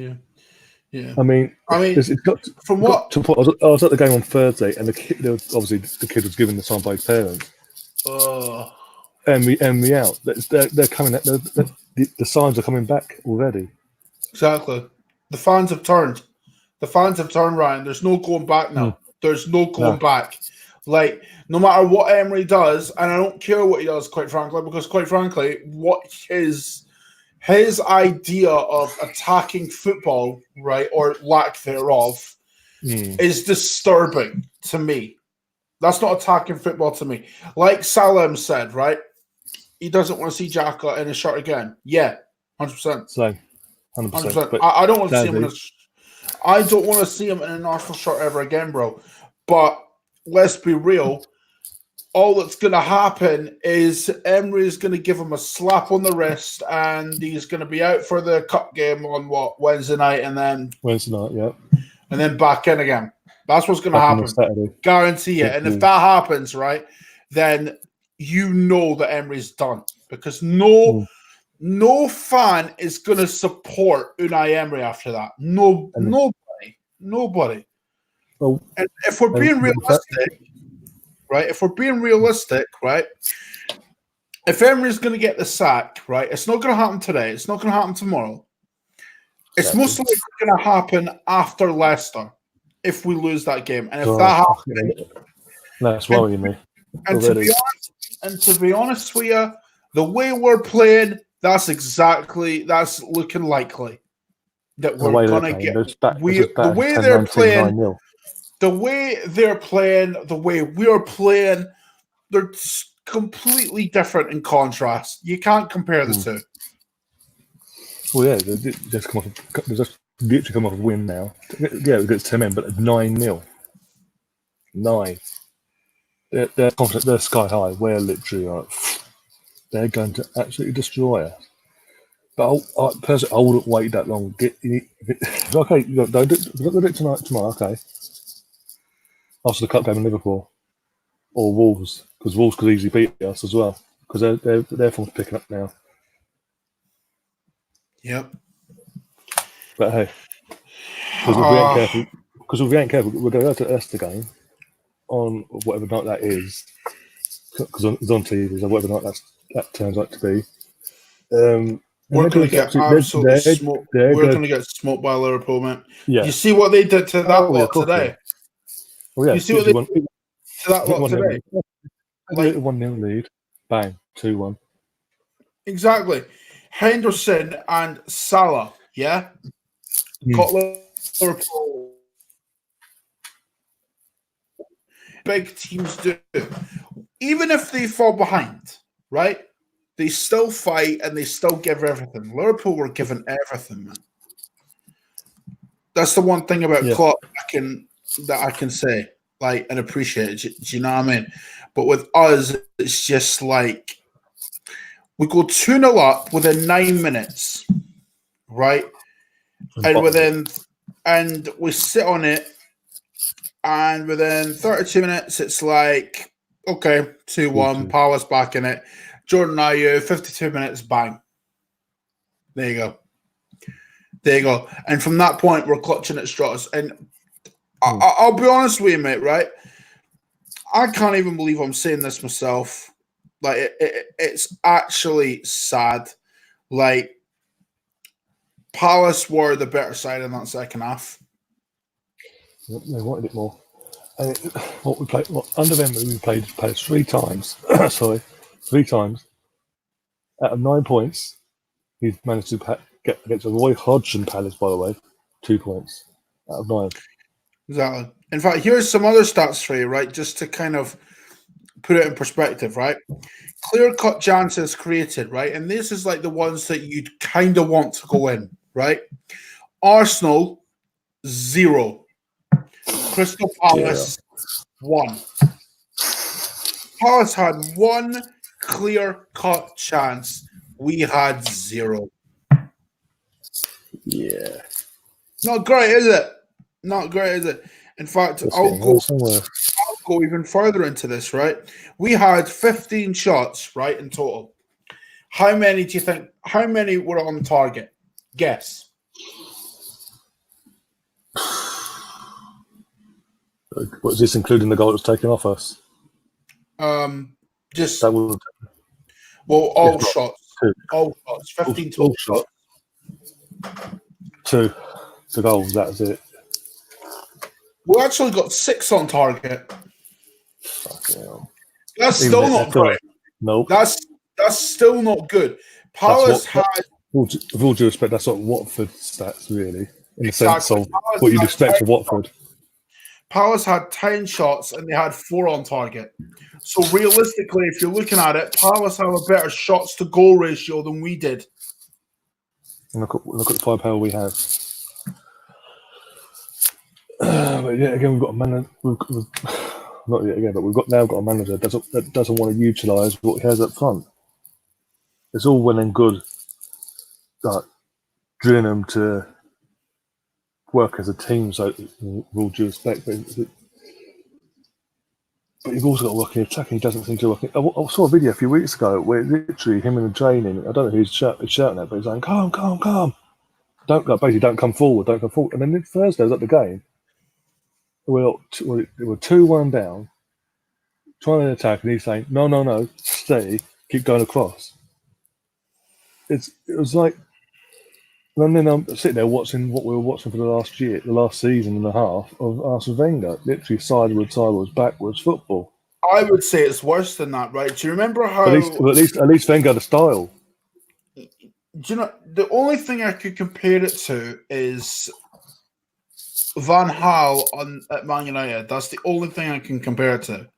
Yeah. I mean, it's got from what? To, I was at the game on Thursday, and the kid was given the sign by his parents. And we out. They're coming. The signs are coming back already. Exactly. The fans have turned. The fans have turned around. There's no going back now. There's no going No. back. Like, no matter what Emery does, and I don't care what he does, quite frankly, because quite frankly, what his idea of attacking football, right, or lack thereof, is disturbing to me. That's not attacking football to me. Like Salam said, right, he doesn't want to see Xhaka in a shirt again. Yeah, 100%. So, 100%. 100%. But I don't want to see him sadly- in I don't want to see him in an Arsenal shirt ever again, bro. But let's be real. All that's going to happen is Emery is going to give him a slap on the wrist, and he's going to be out for the cup game on Wednesday night, and then back in again. That's what's going to happen. Saturday. Guarantee it. And if that happens, right, then you know that Emery's done, because no fan is going to support Unai Emery after that. Nobody. Well, and if we're being realistic, right? If we're being realistic, right? If Emery's going to get the sack, right? It's not going to happen today. It's not going to happen tomorrow. It's most likely going to happen after Leicester if we lose that game. And if that happens, that's worrying me. And to be honest with you, the way we're playing, that's looking likely that we're going to get. The way they're playing. The way they're playing, the way we're playing, they're completely different in contrast. You can't compare the two. Well, yeah, they just literally come off a win now. Yeah, it's 10 men, but 9-0. 9. They're confident, they're sky high. We're literally like, they're going to absolutely destroy us. But personally, I wouldn't wait that long. Okay, don't do it tomorrow, okay. After the cup game in Liverpool or Wolves, because Wolves could easily beat us as well, because their form's picking up now. Yep. But hey, because if we ain't careful, we're going to go to the Leicester game on whatever night that is, because it's on TV, so whatever night that turns out to be. We're going to get absolutely smoked. We're going to get smoked by Liverpool, man. Yeah. You see what they did to that lot today? Well, yeah, you see what they did to that lot today? Like 1-0 lead, bang, 2-1. Exactly. Henderson and Salah, got Liverpool. Big teams do. Even if they fall behind, right? They still fight and they still give everything. Liverpool were given everything, man. That's the one thing about Klopp that I can say, like, and appreciate. Do you know what I mean? But with us, it's just like we go 2-0 up within 9 minutes, right? And we sit on it, and within 32 minutes, it's like, okay, 2-1, Palace back in it. Jordan Ayew, 52 minutes, bang. There you go. And from that point, we're clutching at straws. And I'll be honest with you, mate, right? I can't even believe I'm saying this myself. Like, it's actually sad. Like, Palace were the better side in that second half. They wanted it more. And under them, we played 3 times. Sorry, 3 times. Out of 9 points, he's managed to get against a Roy Hodgson Palace, by the way, 2 points out of 9. Exactly. In fact, here's some other stats for you, right? Just to kind of put it in perspective, right? Clear-cut chances created, right? And this is like the ones that you'd kind of want to go in, right? Arsenal, 0. Crystal Palace, 1. Palace had 1 clear-cut chance. We had 0. Yeah. Not great, is it? Not great, is it? In fact, I'll go even further into this, right? We had 15 shots, right, in total. How many do you think? How many were on target? Guess. Was this including the goal that was taken off us? Just that would. Well, all shots. 2. All shots. 15 total shots. 2 goals. That's it. We actually got 6 on target. Fucking hell. That's Even still at not that great. Nope. That's still not good. Palace had With all due respect, that's not Watford stats, really, in the sense exactly of what you'd expect for Watford. Palace had 10 shots and they had 4 on target. So realistically, if you're looking at it, Palace have a better shots to goal ratio than we did. And look at the firepower we have. But yeah, again, we've got a manager. Not yet again, but we've now got a manager that doesn't want to utilise what he has up front. It's all well and good, like drilling them to work as a team. So, with all due respect, but you've also got to work in attack. And he doesn't seem to work. I saw a video a few weeks ago where literally him in the training. I don't know who's shouting at, but he's saying, "Calm, calm, calm. Basically, don't come forward, don't come forward." And then Thursday was at the game. We were 2-1 down, trying to attack, and he's saying, "No, stay, keep going across." It was like, and then I'm sitting there watching what we were watching for the last season and a half of Arsene Wenger, literally sideways, backwards football. I would say it's worse than that, right? Do you remember how? At least Wenger had a style. Do you know the only thing I could compare it to is Van Gaal at Man United. That's the only thing I can compare it to.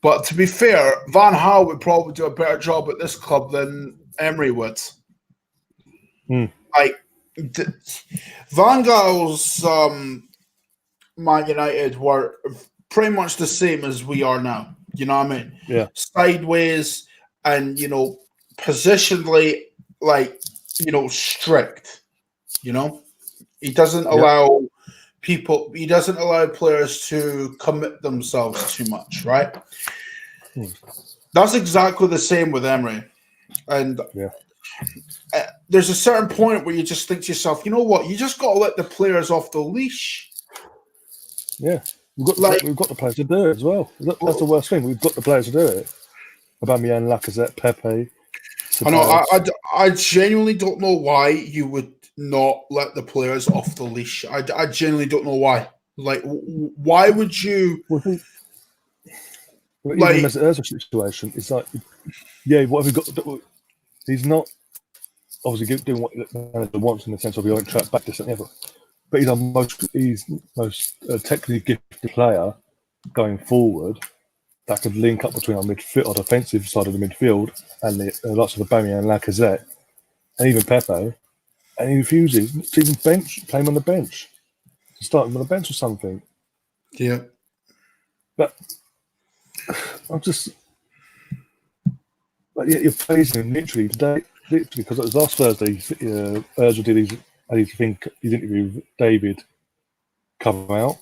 But to be fair, Van Gaal would probably do a better job at this club than Emery would. Like Van Gaal's Man United were pretty much the same as we are now. You know what I mean? Yeah. Sideways and positionally, strict. He doesn't allow people. He doesn't allow players to commit themselves too much. Right. That's exactly the same with Emery, and there's a certain point where you just think to yourself, you know what? You just got to let the players off the leash. Yeah, we've got the players to do it as well. That's the worst thing. We've got the players to do it. Aubameyang, Lacazette, Pepe. I know. I genuinely don't know why you would not let the players off the leash. I genuinely don't know why. Like, why would you? Even as a situation, it's like, what have we got? He's not obviously doing what the manager wants in the sense of he won't track back this and ever. But he's most technically gifted player going forward that could link up between our midfield, our defensive side of the midfield, and the lots of Aubameyang and Lacazette, and even Pepe. And he refuses to even play him on the bench, to start him on the bench or something. Yeah. But I'm just you're praising him literally today. Literally, because it was last Thursday, Ozil did his interview with David come out.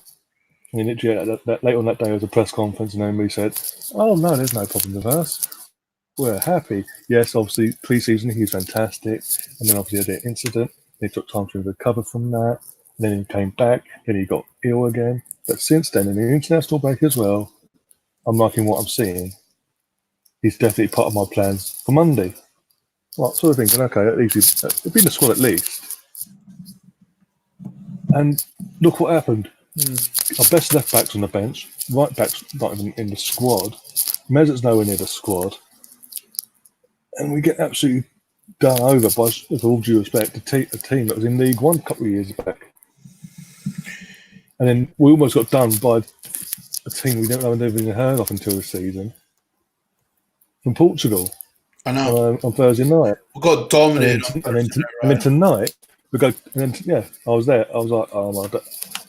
And literally, later on that day, there was a press conference, and then we said, "Oh no, there's no problem with us. We're happy." Yes, obviously, pre-season he was fantastic, and then obviously had the incident. He took time to recover from that. And then he came back, and he got ill again. But since then, in the international break as well, I'm liking what I'm seeing. He's definitely part of my plans for Monday. Well, sort of thinking, okay, at least he'd be in the squad at least. And look what happened. Our best left back's on the bench, right back's not even in the squad. Mesut's nowhere near the squad. And we get absolutely done over by, with all due respect, a team that was in League One a couple of years back. And then we almost got done by a team we never even heard of until this season. From Portugal. I know. On Thursday night. We got dominated. And then tonight, we go. And then, I was there. I was like, oh my God.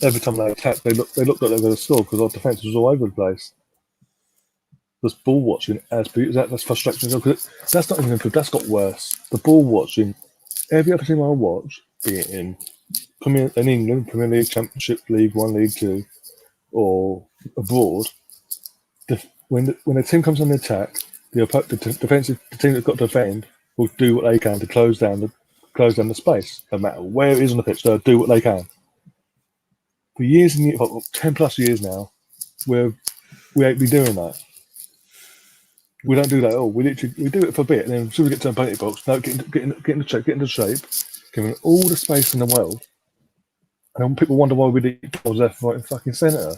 Every time they attacked, they looked like they were going to score because our defence was all over the place. Just ball watching, that's frustrating. That's not even improved. That's got worse. The ball watching, every other team I watch, be it in England, Premier League, Championship, League One, League Two, or abroad, when the team comes on the attack, the team that's got to defend will do what they can to close down the space. No matter where it is on the pitch, they'll do what they can. For years and years, 10 plus years now, we ain't been doing that. We don't do that at all. We do it for a bit, and then as soon as we get to the penalty box, get into shape, giving all the space in the world, And people wonder why we did goals left, right, and fucking centre.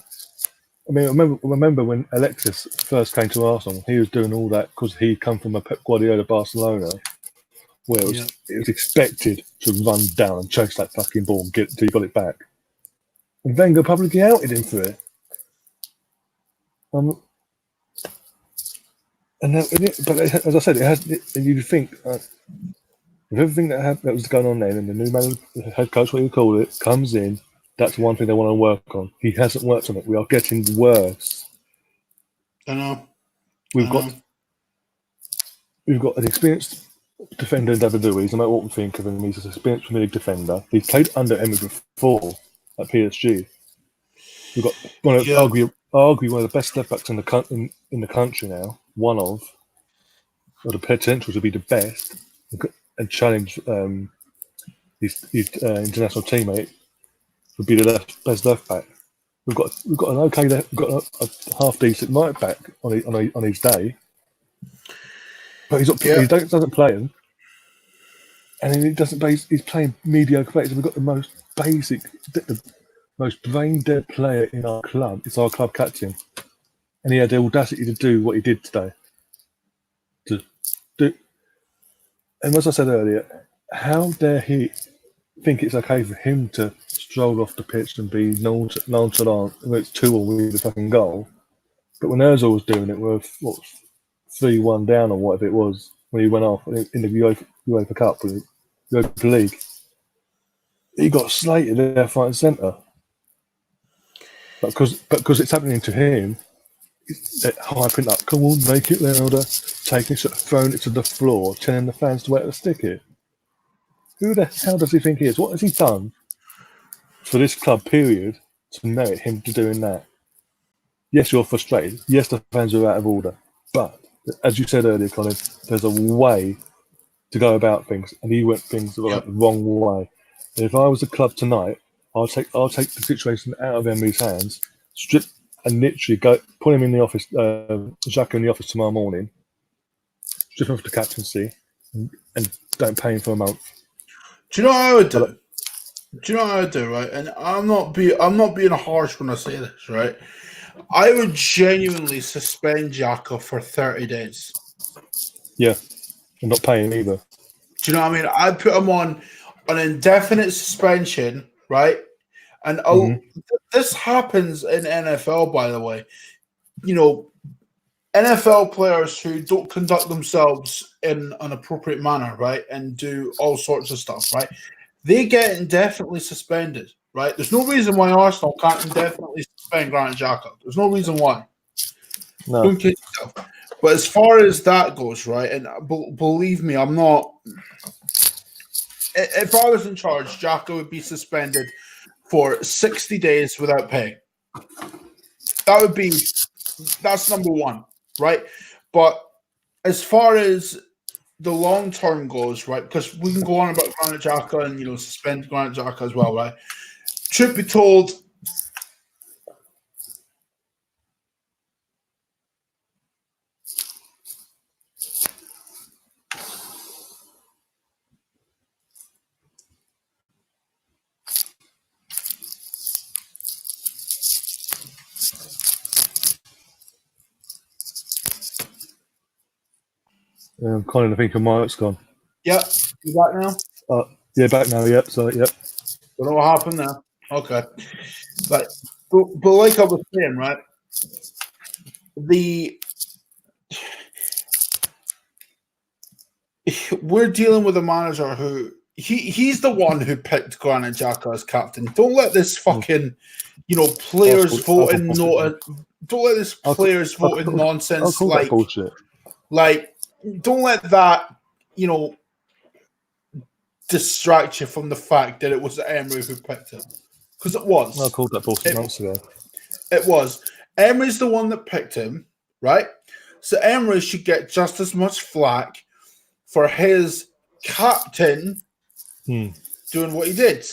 I mean, remember when Alexis first came to Arsenal, he was doing all that because he'd come from a Pep Guardiola Barcelona, where it was expected to run down and chase that fucking ball and get till you got it back. And Wenger publicly outed him for it. But as I said, it has. And you'd think with everything that was going on then, and the new manager, the head coach, what you call it, comes in. That's one thing they want to work on. He hasn't worked on it. We are getting worse. I know. We've got an experienced defender in David Luiz. No matter what we think of him, he's an experienced Premier League defender. He played under Emery before at PSG. We've got arguably one of the best left backs in the country now. One of, or the potential to be the best, and challenge his international teammate would be the best left back. We've got an okay, we've got a half decent right back on his day, but he doesn't play him, and he doesn't play. He's playing mediocre players. We've got the most basic, the most brain dead player in our club. It's our club captain, and he had the audacity to do what he did today. And as I said earlier, how dare he think it's okay for him to stroll off the pitch and be nonchalant when it's 2-2 with the fucking goal? But when Ozil was doing it, we're 3-1 down or whatever it was when he went off in the UEFA Cup, the Europa League. He got slated there, right and centre. But because it's happening to him, hyping up, come on, make it louder, taking it, throwing it to the floor, telling the fans to where to stick it. Who the hell does he think he is? What has he done for this club, period, to merit him to doing that? Yes, you're frustrated. Yes, the fans are out of order. But, as you said earlier, Colin, there's a way to go about things, and he went things the wrong way. And if I was a club tonight, I'll take the situation out of Emery's hands, strip and literally put him in the office, Xhaka in the office tomorrow morning, strip him off the captaincy, and don't pay him for a month. Do you know what I would do? Right? And I'm not being harsh when I say this, right? I would genuinely suspend Xhaka for 30 days. Yeah, and not pay him either. Do you know what I mean? I'd put him on an indefinite suspension, right? And this happens in NFL, by the way. You know, NFL players who don't conduct themselves in an appropriate manner, right, and do all sorts of stuff, right, they get indefinitely suspended, right? There's no reason why Arsenal can't indefinitely suspend Granit Xhaka. There's no reason why. No. Don't kid yourself. But as far as that goes, right, and believe me, I'm not. If I was in charge, Xhaka would be suspended for 60 days without pay. That's number one, right? But as far as the long term goes, right, because we can go on about Granit Xhaka and suspend Granit Xhaka as well, right? Truth be told, Colin, I think your mic's gone. Yep, you back now? Yeah, back now. Yep. So yep. Don't know what happened there. Okay, but like I was saying, right? We're dealing with a manager who he's the one who picked Granit Xhaka as captain. Don't let this fucking players voting nonsense like bullshit. Like, don't let that distract you from the fact that it was Emery who picked him, because it was. I called that bullshit months ago. It was. Emery's the one that picked him, right? So Emery should get just as much flack for his captain doing what he did.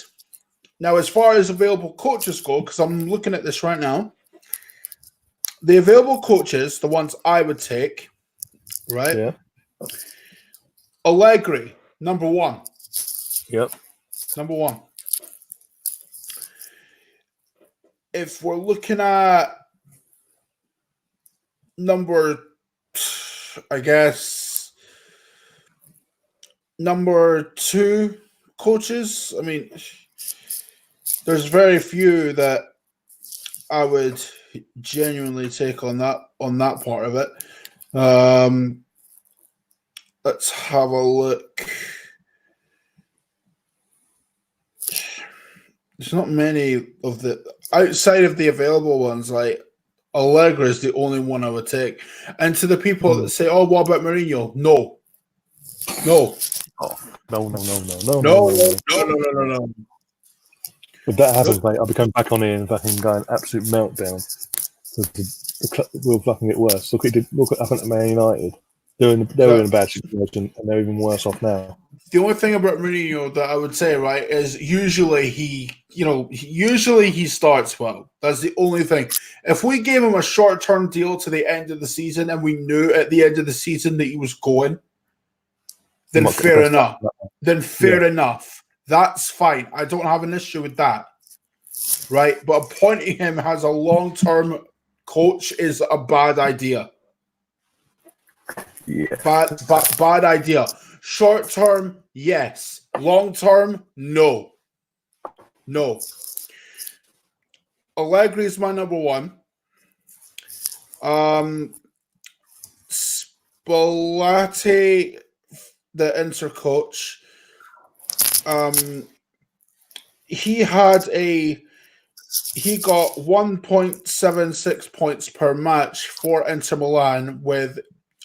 Now, as far as available coaches go, because I'm looking at this right now, the available coaches, the ones I would take, right? Yeah. Allegri, number one. Yep. Number one. if we're looking at number 2 coaches, I mean, there's very few that I would genuinely take on that part of it. Let's have a look. There's not many of the outside of the available ones. Like Allegra is the only one I would take. And to the people that say, "Oh, what about Mourinho?" No. No. If that happens, mate, I'll be coming back on here and fucking going absolute meltdown. The club will fucking get worse. Look what happened to Man United. They were in a bad situation, and they're even worse off now. The only thing about Mourinho that I would say, right, is usually he starts well. That's the only thing. If we gave him a short-term deal to the end of the season, and we knew at the end of the season that he was going, then fair enough. Enough. That's fine. I don't have an issue with that, right? But appointing him as a long-term coach is a bad idea. Yeah. Bad idea. Short term, yes. Long term, no. Allegri is my number 1. Spalletti, the Inter coach, he got 1.76 points per match for Inter Milan, with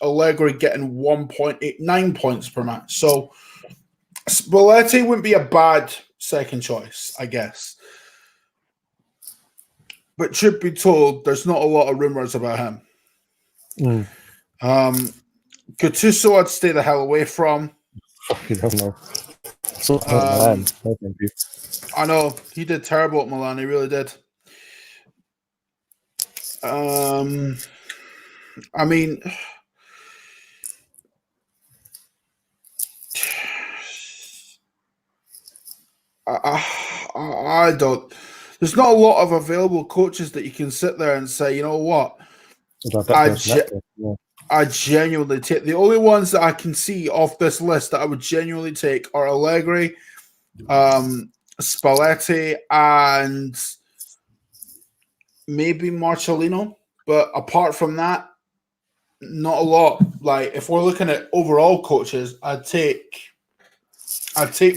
Allegri getting 1.89 points per match. So Spalletti wouldn't be a bad second choice, I guess. But truth be told, there's not a lot of rumors about him. Gattuso I'd stay the hell away from. Fucking hell no. No, thank you. I know, he did terrible at Milan, he really did. I mean, I don't. There's not a lot of available coaches that you can sit there and say, you know what? I genuinely take. The only ones that I can see off this list that I would genuinely take are Allegri, Spalletti, and maybe Marcellino. But apart from that, not a lot. Like, if we're looking at overall coaches, I'd take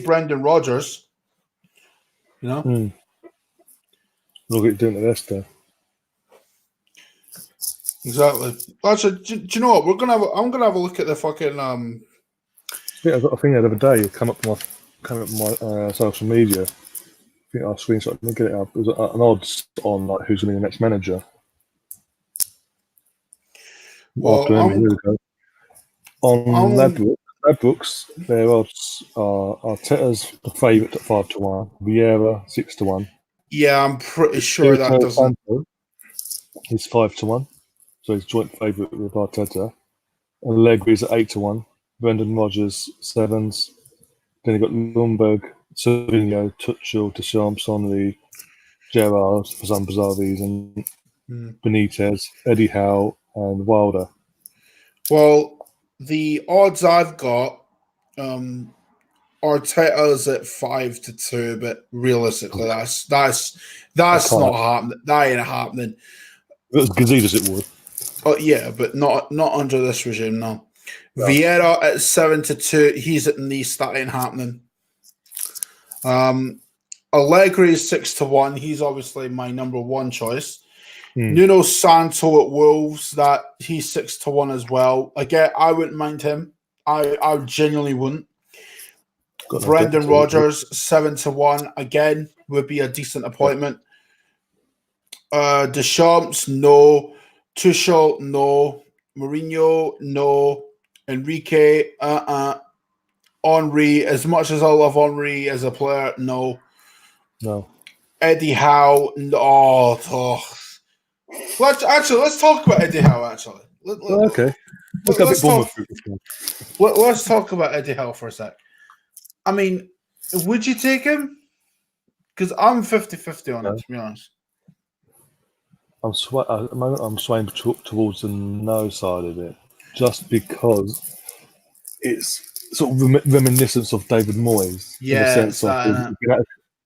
Brendan Rodgers. You know, look at doing the rest there. Exactly. Actually, do you know what? I'm gonna have a look at the fucking. Yeah, I got a thing the other day. It came up on my social media. I think I'll screenshot and get it up. It was an odds on like who's going to be the next manager. Well, on Ladbrokes, their odds are Arteta's the favourite at 5-1, Vieira 6-1. Yeah, I'm pretty sure that doesn't. He's 5-1, so he's joint favourite with Arteta. Allegri's at 8-1. Brendan Rodgers 7s. Then you've got Lundberg, Savinho, Tuchel, Deschamps, Henry, Gerrard for some bizarre reason, Benitez, Eddie Howe, and Wilder. Well, the odds I've got, Arteta's at 5-2, but realistically, that's not happening. That ain't happening. As good as it would. Oh yeah, but not under this regime. No. Vieira at 7-2. He's at least. That ain't happening. Allegri is 6-1. He's obviously my number 1 choice. Nuno Santo at Wolves, that he's 6-1 as well. Again, I wouldn't mind him. I genuinely wouldn't. Brendan Rodgers 7-1 again would be a decent appointment. Deschamps, no. Tuchel, no. Mourinho, no. Enrique, Henry, as much as I love Henry as a player, no. Eddie Howe, no. Let's talk about Eddie Howe. Actually, okay. Let's talk about Eddie Howe for a sec. I mean, would you take him? Because I'm 50-50 on it, to be honest. I'm swaying towards the no side of it, just because it's sort of reminiscence of David Moyes in the sense of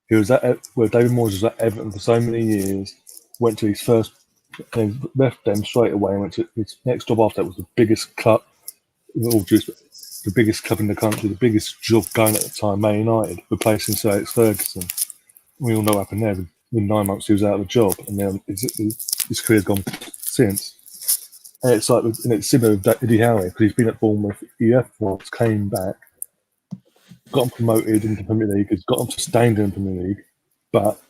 he was at where David Moyes was at Everton for so many years, went to his first, and left them straight away and went to his next job after that was the biggest club, the biggest club in the country, the biggest job going at the time, Man United, replacing Sir Alex Ferguson. We all know what happened there. In 9 months, he was out of a job, and now his career's gone since. And it's like, and it's similar with Eddie Howe, because he's been at Bournemouth, he once came back, got him promoted into the Premier League, has got him sustained in the Premier League, but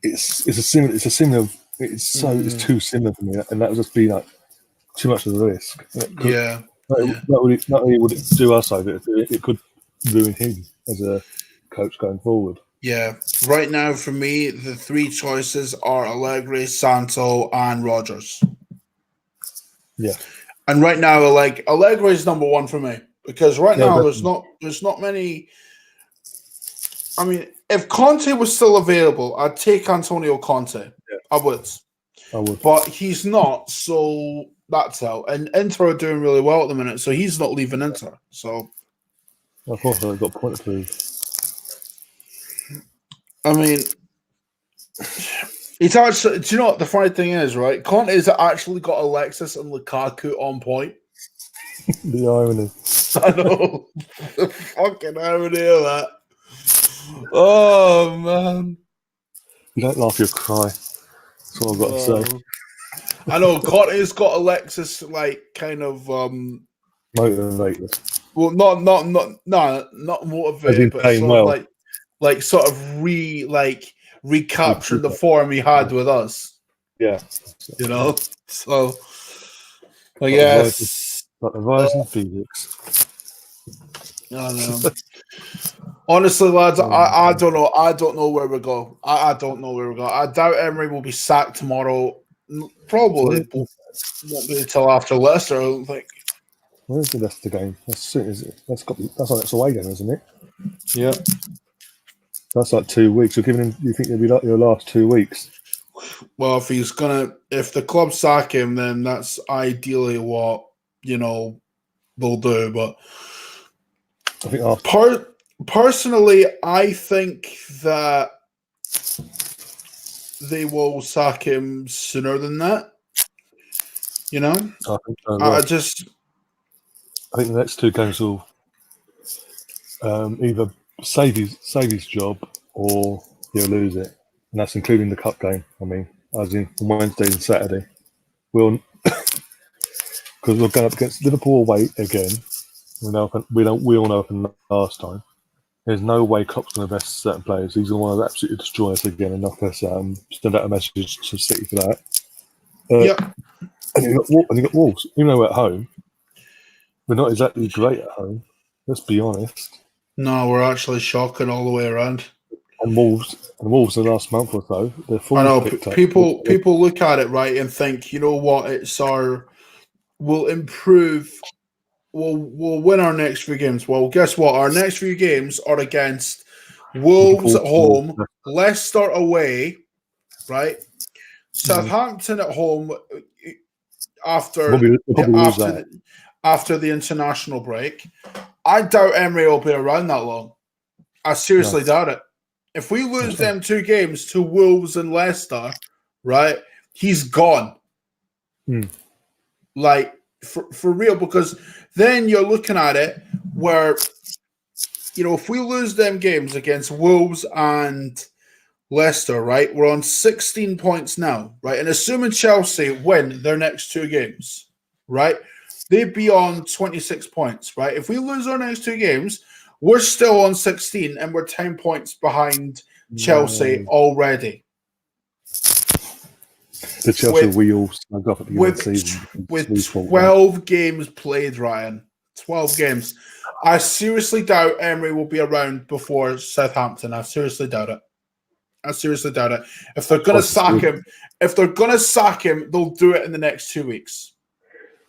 it's too similar for me, and that would just be like too much of a risk. Not only would it do us over, it could ruin him as a coach going forward. Yeah, right now for me, the three choices are Allegri, Santo, and Rodgers. Yeah, and right now, like Allegri is number one for me because now definitely. there's not many. I mean, if Conte was still available, I'd take Antonio Conte. Yeah. I would, but he's not. So that's out. And Inter are doing really well at the minute, so he's not leaving Inter. So, of course, I've got a point to prove. I mean, it's actually. Do you know what the funny thing is? Right, Conte's actually got Alexis and Lukaku on point. The irony. I know the fucking irony of that. Oh man! You don't laugh, you cry. That's what I've got to say. I know Conte's got Alexis like kind of motivated. Well, not motivated, but sort of recaptured the form he had with us. Yeah, you know. So, I guess like the rising Phoenix. I know. Honestly, lads, I don't know. I don't know where we go. I don't know where we go. I doubt Emery will be sacked tomorrow. Probably won't be until after Leicester, I don't think. Where's the Leicester game? That's our next away game, isn't it? Yeah. That's like 2 weeks. You're giving him. You think it'll be like your last 2 weeks? Well, if the club sack him, then that's ideally what they'll do. But I think personally, I think that they will sack him sooner than that. I think so, I think the next 2 games will either save his job or he'll lose it, and that's including the cup game. I mean, as in Wednesday and Saturday, because we're going up against Liverpool away again. We all know from last time. There's no way Klopp's going to invest certain players. He's going to want to absolutely destroy us again and knock us out. Send out a message to City for that. And you got Wolves. Even though we're at home, we're not exactly great at home. Let's be honest. No, we're actually shocking all the way around. And Wolves the last month or so, they're fully I know picked up. People look at it right and think, you know what? We'll improve. We'll win our next few games. Well, guess what? Our next few games are against Wolves at home, Leicester away, right? Southampton at home after the international break. I doubt Emery will be around that long. I seriously doubt it. If we lose them 2 games to Wolves and Leicester, right, he's gone. Like, for real, because then you're looking at it where, if we lose them games against Wolves and Leicester, right, we're on 16 points now, right? And assuming Chelsea win their next 2 games, right, they'd be on 26 points, right? If we lose our next 2 games, we're still on 16 and we're 10 points behind Chelsea already. The Chelsea wheels snug up at the end of the season. With 12 games played, Ryan. 12 games. I seriously doubt Emery will be around before Southampton. I seriously doubt it. If they're going to sack him, they'll do it in the next 2 weeks.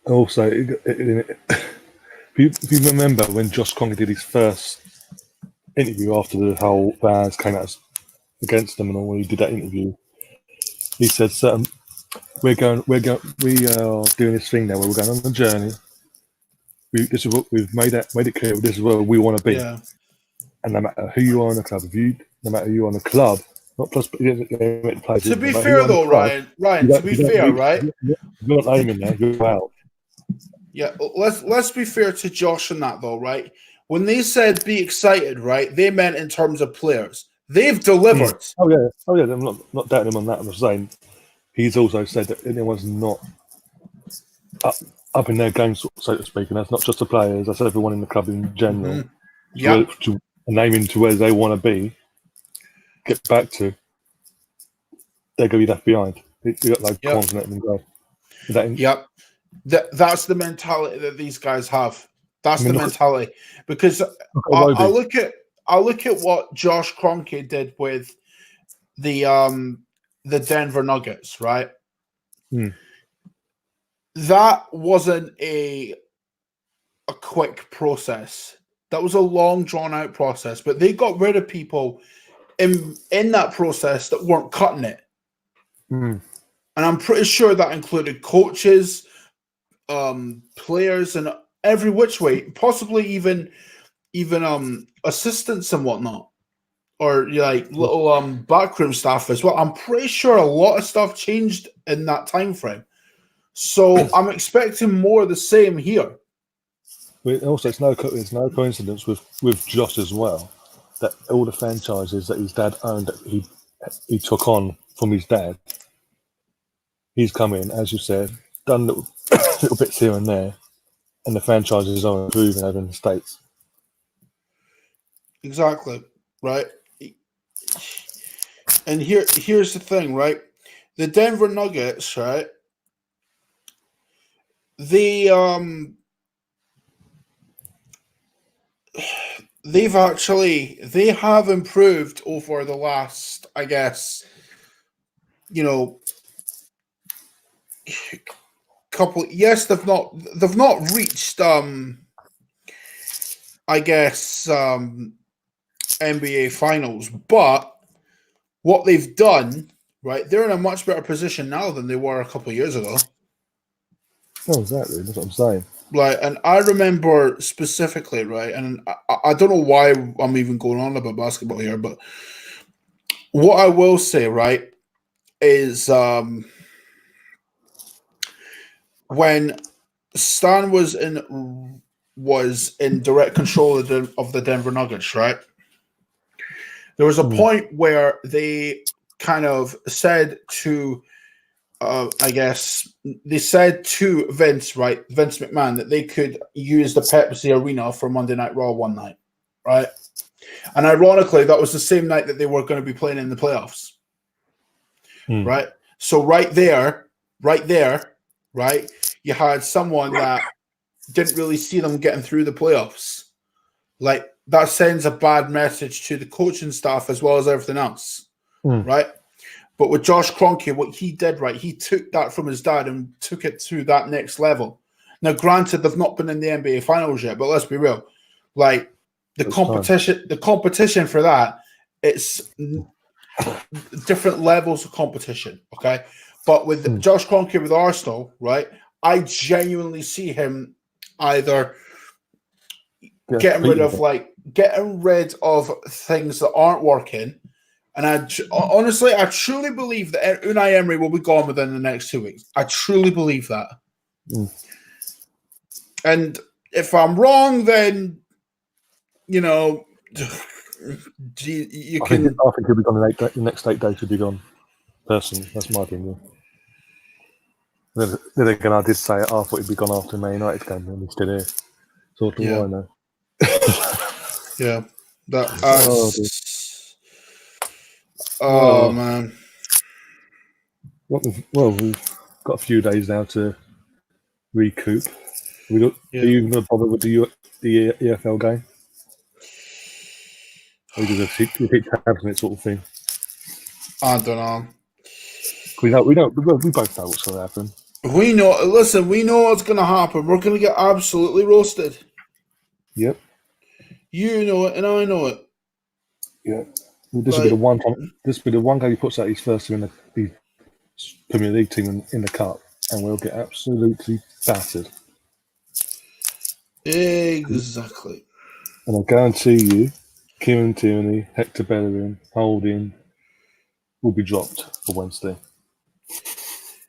Also, if you remember when Josh Conger did his first interview after the whole fans came out against him and all, when he did that interview, he said certain We are doing this thing now where we're going on a journey. This is what we've made it clear. This is where we want to be. Yeah. And no matter who you are in the club, no matter who you are in the club, not just players. To be fair, though, Ryan. To be fair, right? You're not aiming there. You're out. Yeah. Let's be fair to Josh on that, though, right? When they said be excited, right? They meant in terms of players. They've delivered. Oh yeah. I'm not doubting him on that. I'm just saying he's also said that anyone's not up in their game, so to speak, and that's not just the players. That's everyone in the club in general. Mm-hmm. Yeah. And aiming to where they want to be, get back to, they're going to be left behind. You got like cons and let them go. Yep. That's the mentality that these guys have. That's the mentality. Because I look at what Josh Kroenke did with the Denver Nuggets, right? That wasn't a quick process. That was a long, drawn-out process. But they got rid of people in that process that weren't cutting it. And I'm pretty sure that included coaches, players, and every which way, possibly even assistants and whatnot, or like little backroom staff as well. I'm pretty sure a lot of stuff changed in that time frame. So I'm expecting more of the same here. Also, it's no coincidence with Josh as well that all the franchises that his dad owned that he took on from his dad, he's come in, as you said, done little bits here and there, and the franchises are improving over in the States. Exactly, right? And here's the thing, right? The Denver Nuggets, right? They have improved over the last, I guess, couple. Yes, they've not reached I guess NBA finals, but what they've done, right, they're in a much better position now than they were a couple of years ago. Oh, exactly. That's what I'm saying. Right, and I remember specifically, right, and I don't know why I'm even going on about basketball here, but what I will say, right, is when Stan was in direct control of the Denver Nuggets, right, there was a point where they kind of said to I guess they said to Vince McMahon, that they could use the Pepsi Arena for Monday Night Raw one night, right? And ironically, that was the same night that they were going to be playing in the playoffs, right? So right there, right, you had someone that didn't really see them getting through the playoffs. Like, that sends a bad message to the coaching staff as well as everything else, right? But with Josh Kroenke, what he did, right, he took that from his dad and took it to that next level. Now, granted, they've not been in the NBA Finals yet, but let's be real. Like, the competition for that, it's different levels of competition, okay? But with Josh Kroenke with Arsenal, right, I genuinely see him either getting rid of things that aren't working. And I truly believe that Unai Emery will be gone within the next 2 weeks. I truly believe that. And if I'm wrong, then, you can. I think he'll be gone the next 8 days. He'll be gone. Personally, that's my opinion. Then again, I did say I thought he'd be gone after Man United game, and he's still here. So do I know. Yeah. Man. Well, we've got a few days now to recoup. Are you going to bother with the EFL game? Or you just keep tabs on it, sort of thing? I don't know. We both know what's going to happen. We know what's going to happen. We're going to get absolutely roasted. Yep. You know it, and I know it. Yeah. This will be the one time. This will be the one guy he puts out his first team Premier League team in the cup, and we'll get absolutely battered. Exactly. And I guarantee you, Kieran Tierney, Hector Bellerin, Holding will be dropped for Wednesday.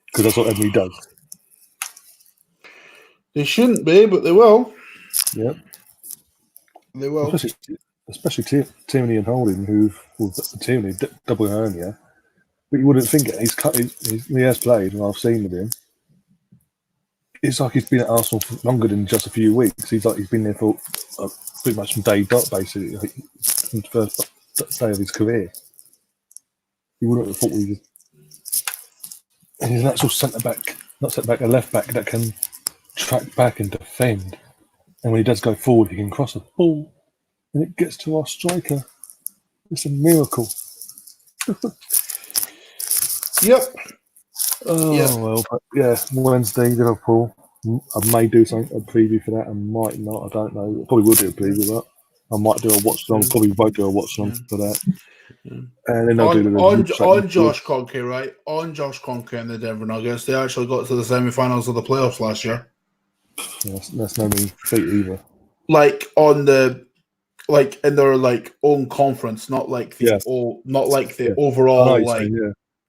Because that's what Emery does. They shouldn't be, but they will. Yep. They will. Especially Tierney and Holding, Tierney double hernia. But you wouldn't think it. He has played, and I've seen with him. It's like he's been at Arsenal for longer than just a few weeks. He's been there for pretty much from day dot, basically, from the first day of his career. You wouldn't have thought he was. And he's an actual centre back, not centre back, a left back that can track back and defend. And when he does go forward, he can cross a ball, and it gets to our striker. It's a miracle. Yep. Well, but yeah, Wednesday, Liverpool. I may do something, a preview for that, and might not. I don't know. I probably will do a preview for that. I might do a watch along. Probably won't do a watch along for that. And then I'll do the review. On Josh Kroenke, right? On Josh Kroenke and the Denver Nuggets, they actually got to the semi-finals of the playoffs last year. That's no mean feat either. Like in their own conference, not like the overall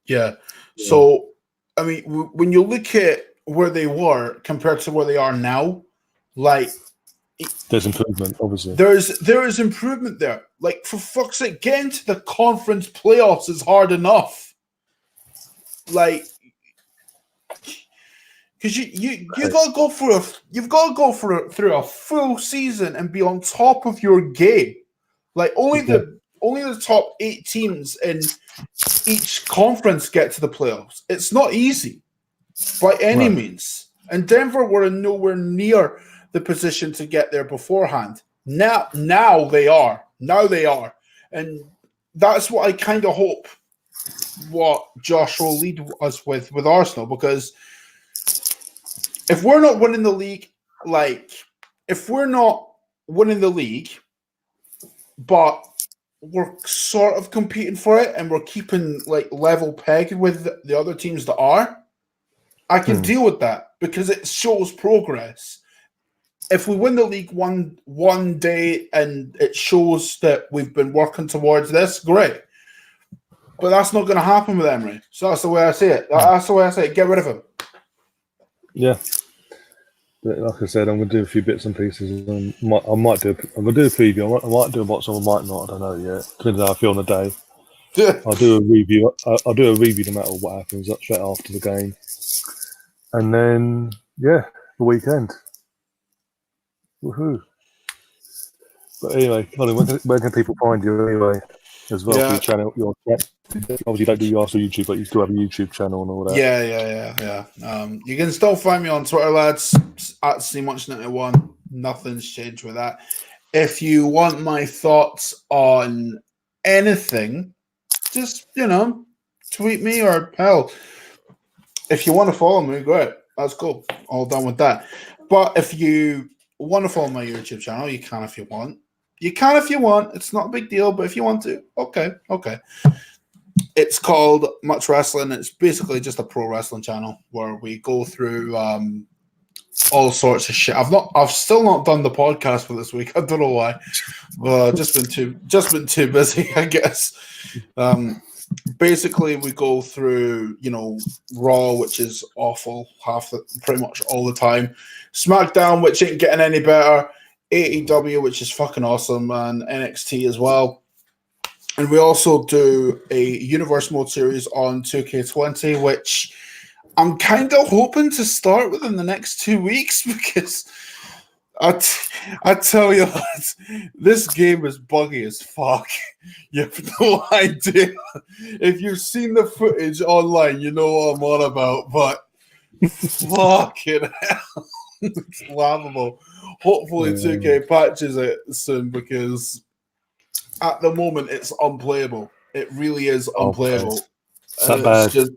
Yeah. So, I mean, when you look at where they were compared to where they are now, there's improvement, obviously. There is improvement there. Like, for fuck's sake, getting to the conference playoffs is hard enough. Like, because you gotta go through a full season and be on top of your game. Like, only the top 8 teams in each conference get to the playoffs. It's not easy by any means. And Denver were nowhere near the position to get there beforehand. Now they are. And that's what I kind of hope what Josh will lead us with Arsenal, because if we're not winning the league, but we're sort of competing for it and we're keeping level pegged with the other teams that are, I can deal with that because it shows progress. If we win the league one day and it shows that we've been working towards this, great. But that's not going to happen with Emery. So that's the way I see it. That's the way I say it. Get rid of him. Yeah. But like I said, I'm going to do a few bits and pieces. And I'm going to do a preview. I might do a watch, or I might not. I don't know yet. Depends how I feel on the day. I'll do a review. I'll do a review no matter what happens straight after the game. And then, the weekend. Woohoo. But anyway, Colin, where can people find you anyway? As well, for your channel. Obviously, you don't do your Arsenal YouTube, but you still have a YouTube channel and all that. Yeah. You can still find me on Twitter, lads, at CMuch91. Nothing's changed with that. If you want my thoughts on anything, just, tweet me, or hell, if you want to follow me, great. That's cool. All done with that. But if you want to follow my YouTube channel, you can if you want. It's not a big deal, but if you want to, okay. It's called Much Wrestling. It's basically just a pro wrestling channel where we go through all sorts of shit. I've still not done the podcast for this week. I don't know why. Just been too busy, I guess. Basically, we go through, Raw, which is awful, pretty much all the time. SmackDown, which ain't getting any better. AEW, which is fucking awesome, and NXT as well. And we also do a Universe Mode series on 2K20, which I'm kind of hoping to start within the next 2 weeks, because I tell you, lads, this game is buggy as fuck. You have no idea. If you've seen the footage online, you know what I'm on about, but fucking hell, it's laughable. Hopefully 2K patches it soon, because at the moment it's unplayable. It really is unplayable. It's that bad. Do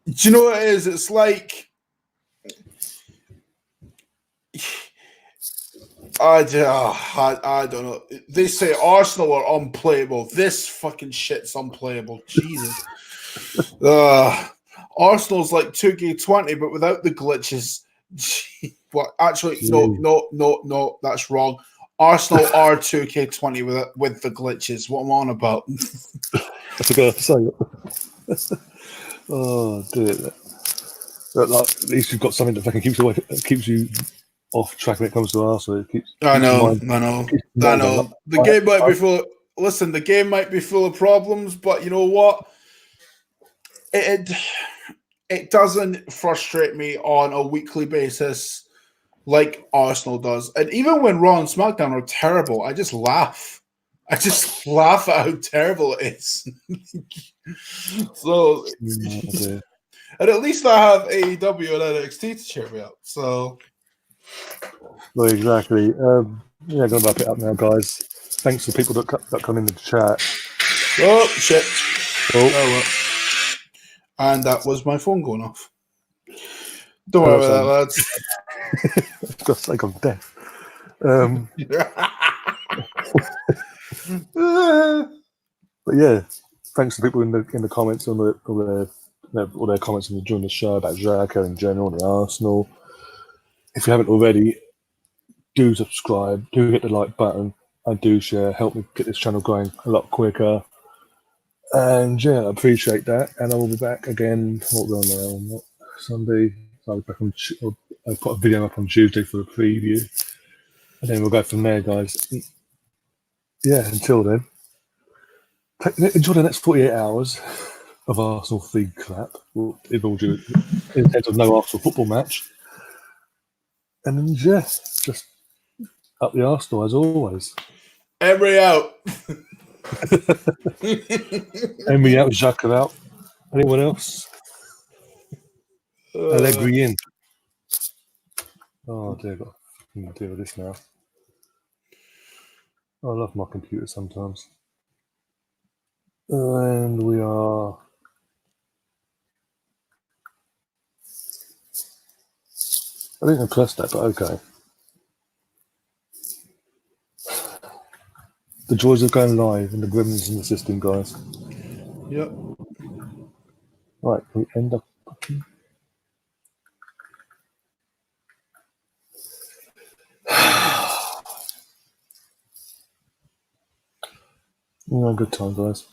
you know what it is? It's like, I don't know. They say Arsenal are unplayable. This fucking shit's unplayable. Jesus. Arsenal's like 2K20, but without the glitches. Well, actually, no, that's wrong. Arsenal are 2K20 with the glitches. What I'm on about. I forgot to say it. Oh, dear. But like, at least you've got something that fucking keeps you off track when it comes to Arsenal. It keeps I know. Like, The game might be full. Listen, the game might be full of problems, but you know what? It doesn't frustrate me on a weekly basis like Arsenal does. And even when Raw and SmackDown are terrible, I just laugh. I just laugh at how terrible it is. So, and at least I have AEW and NXT to cheer me up. So, well, exactly. Yeah, gonna wrap it up now, guys. Thanks to the people that come in the chat. Oh shit! Oh. And that was my phone going off. Don't worry about that, lads. For God's sake, I'm deaf. But yeah, thanks to people in the comments on all their comments during the show about Xhaka in general and the Arsenal. If you haven't already, do subscribe, do hit the like button, and do share. Help me get this channel going a lot quicker. And yeah, I appreciate that. And I will be back again. What we're on now? Sunday. I'll be back I'll put a video up on Tuesday for a preview, and then we'll go from there, guys. Yeah, until then, enjoy the next 48 hours of Arsenal feed crap. If all due instead of no Arsenal football match, and then just up the Arsenal as always. Emery out. Emery out, Xhaka out. Anyone else? Allegri in. Oh dear, I've got to deal with this now. I love my computer sometimes. And we are. I think I pressed that, but okay. The joys of going live and the gremlins in the system, guys. Yep. Right, we end up. Good time, guys.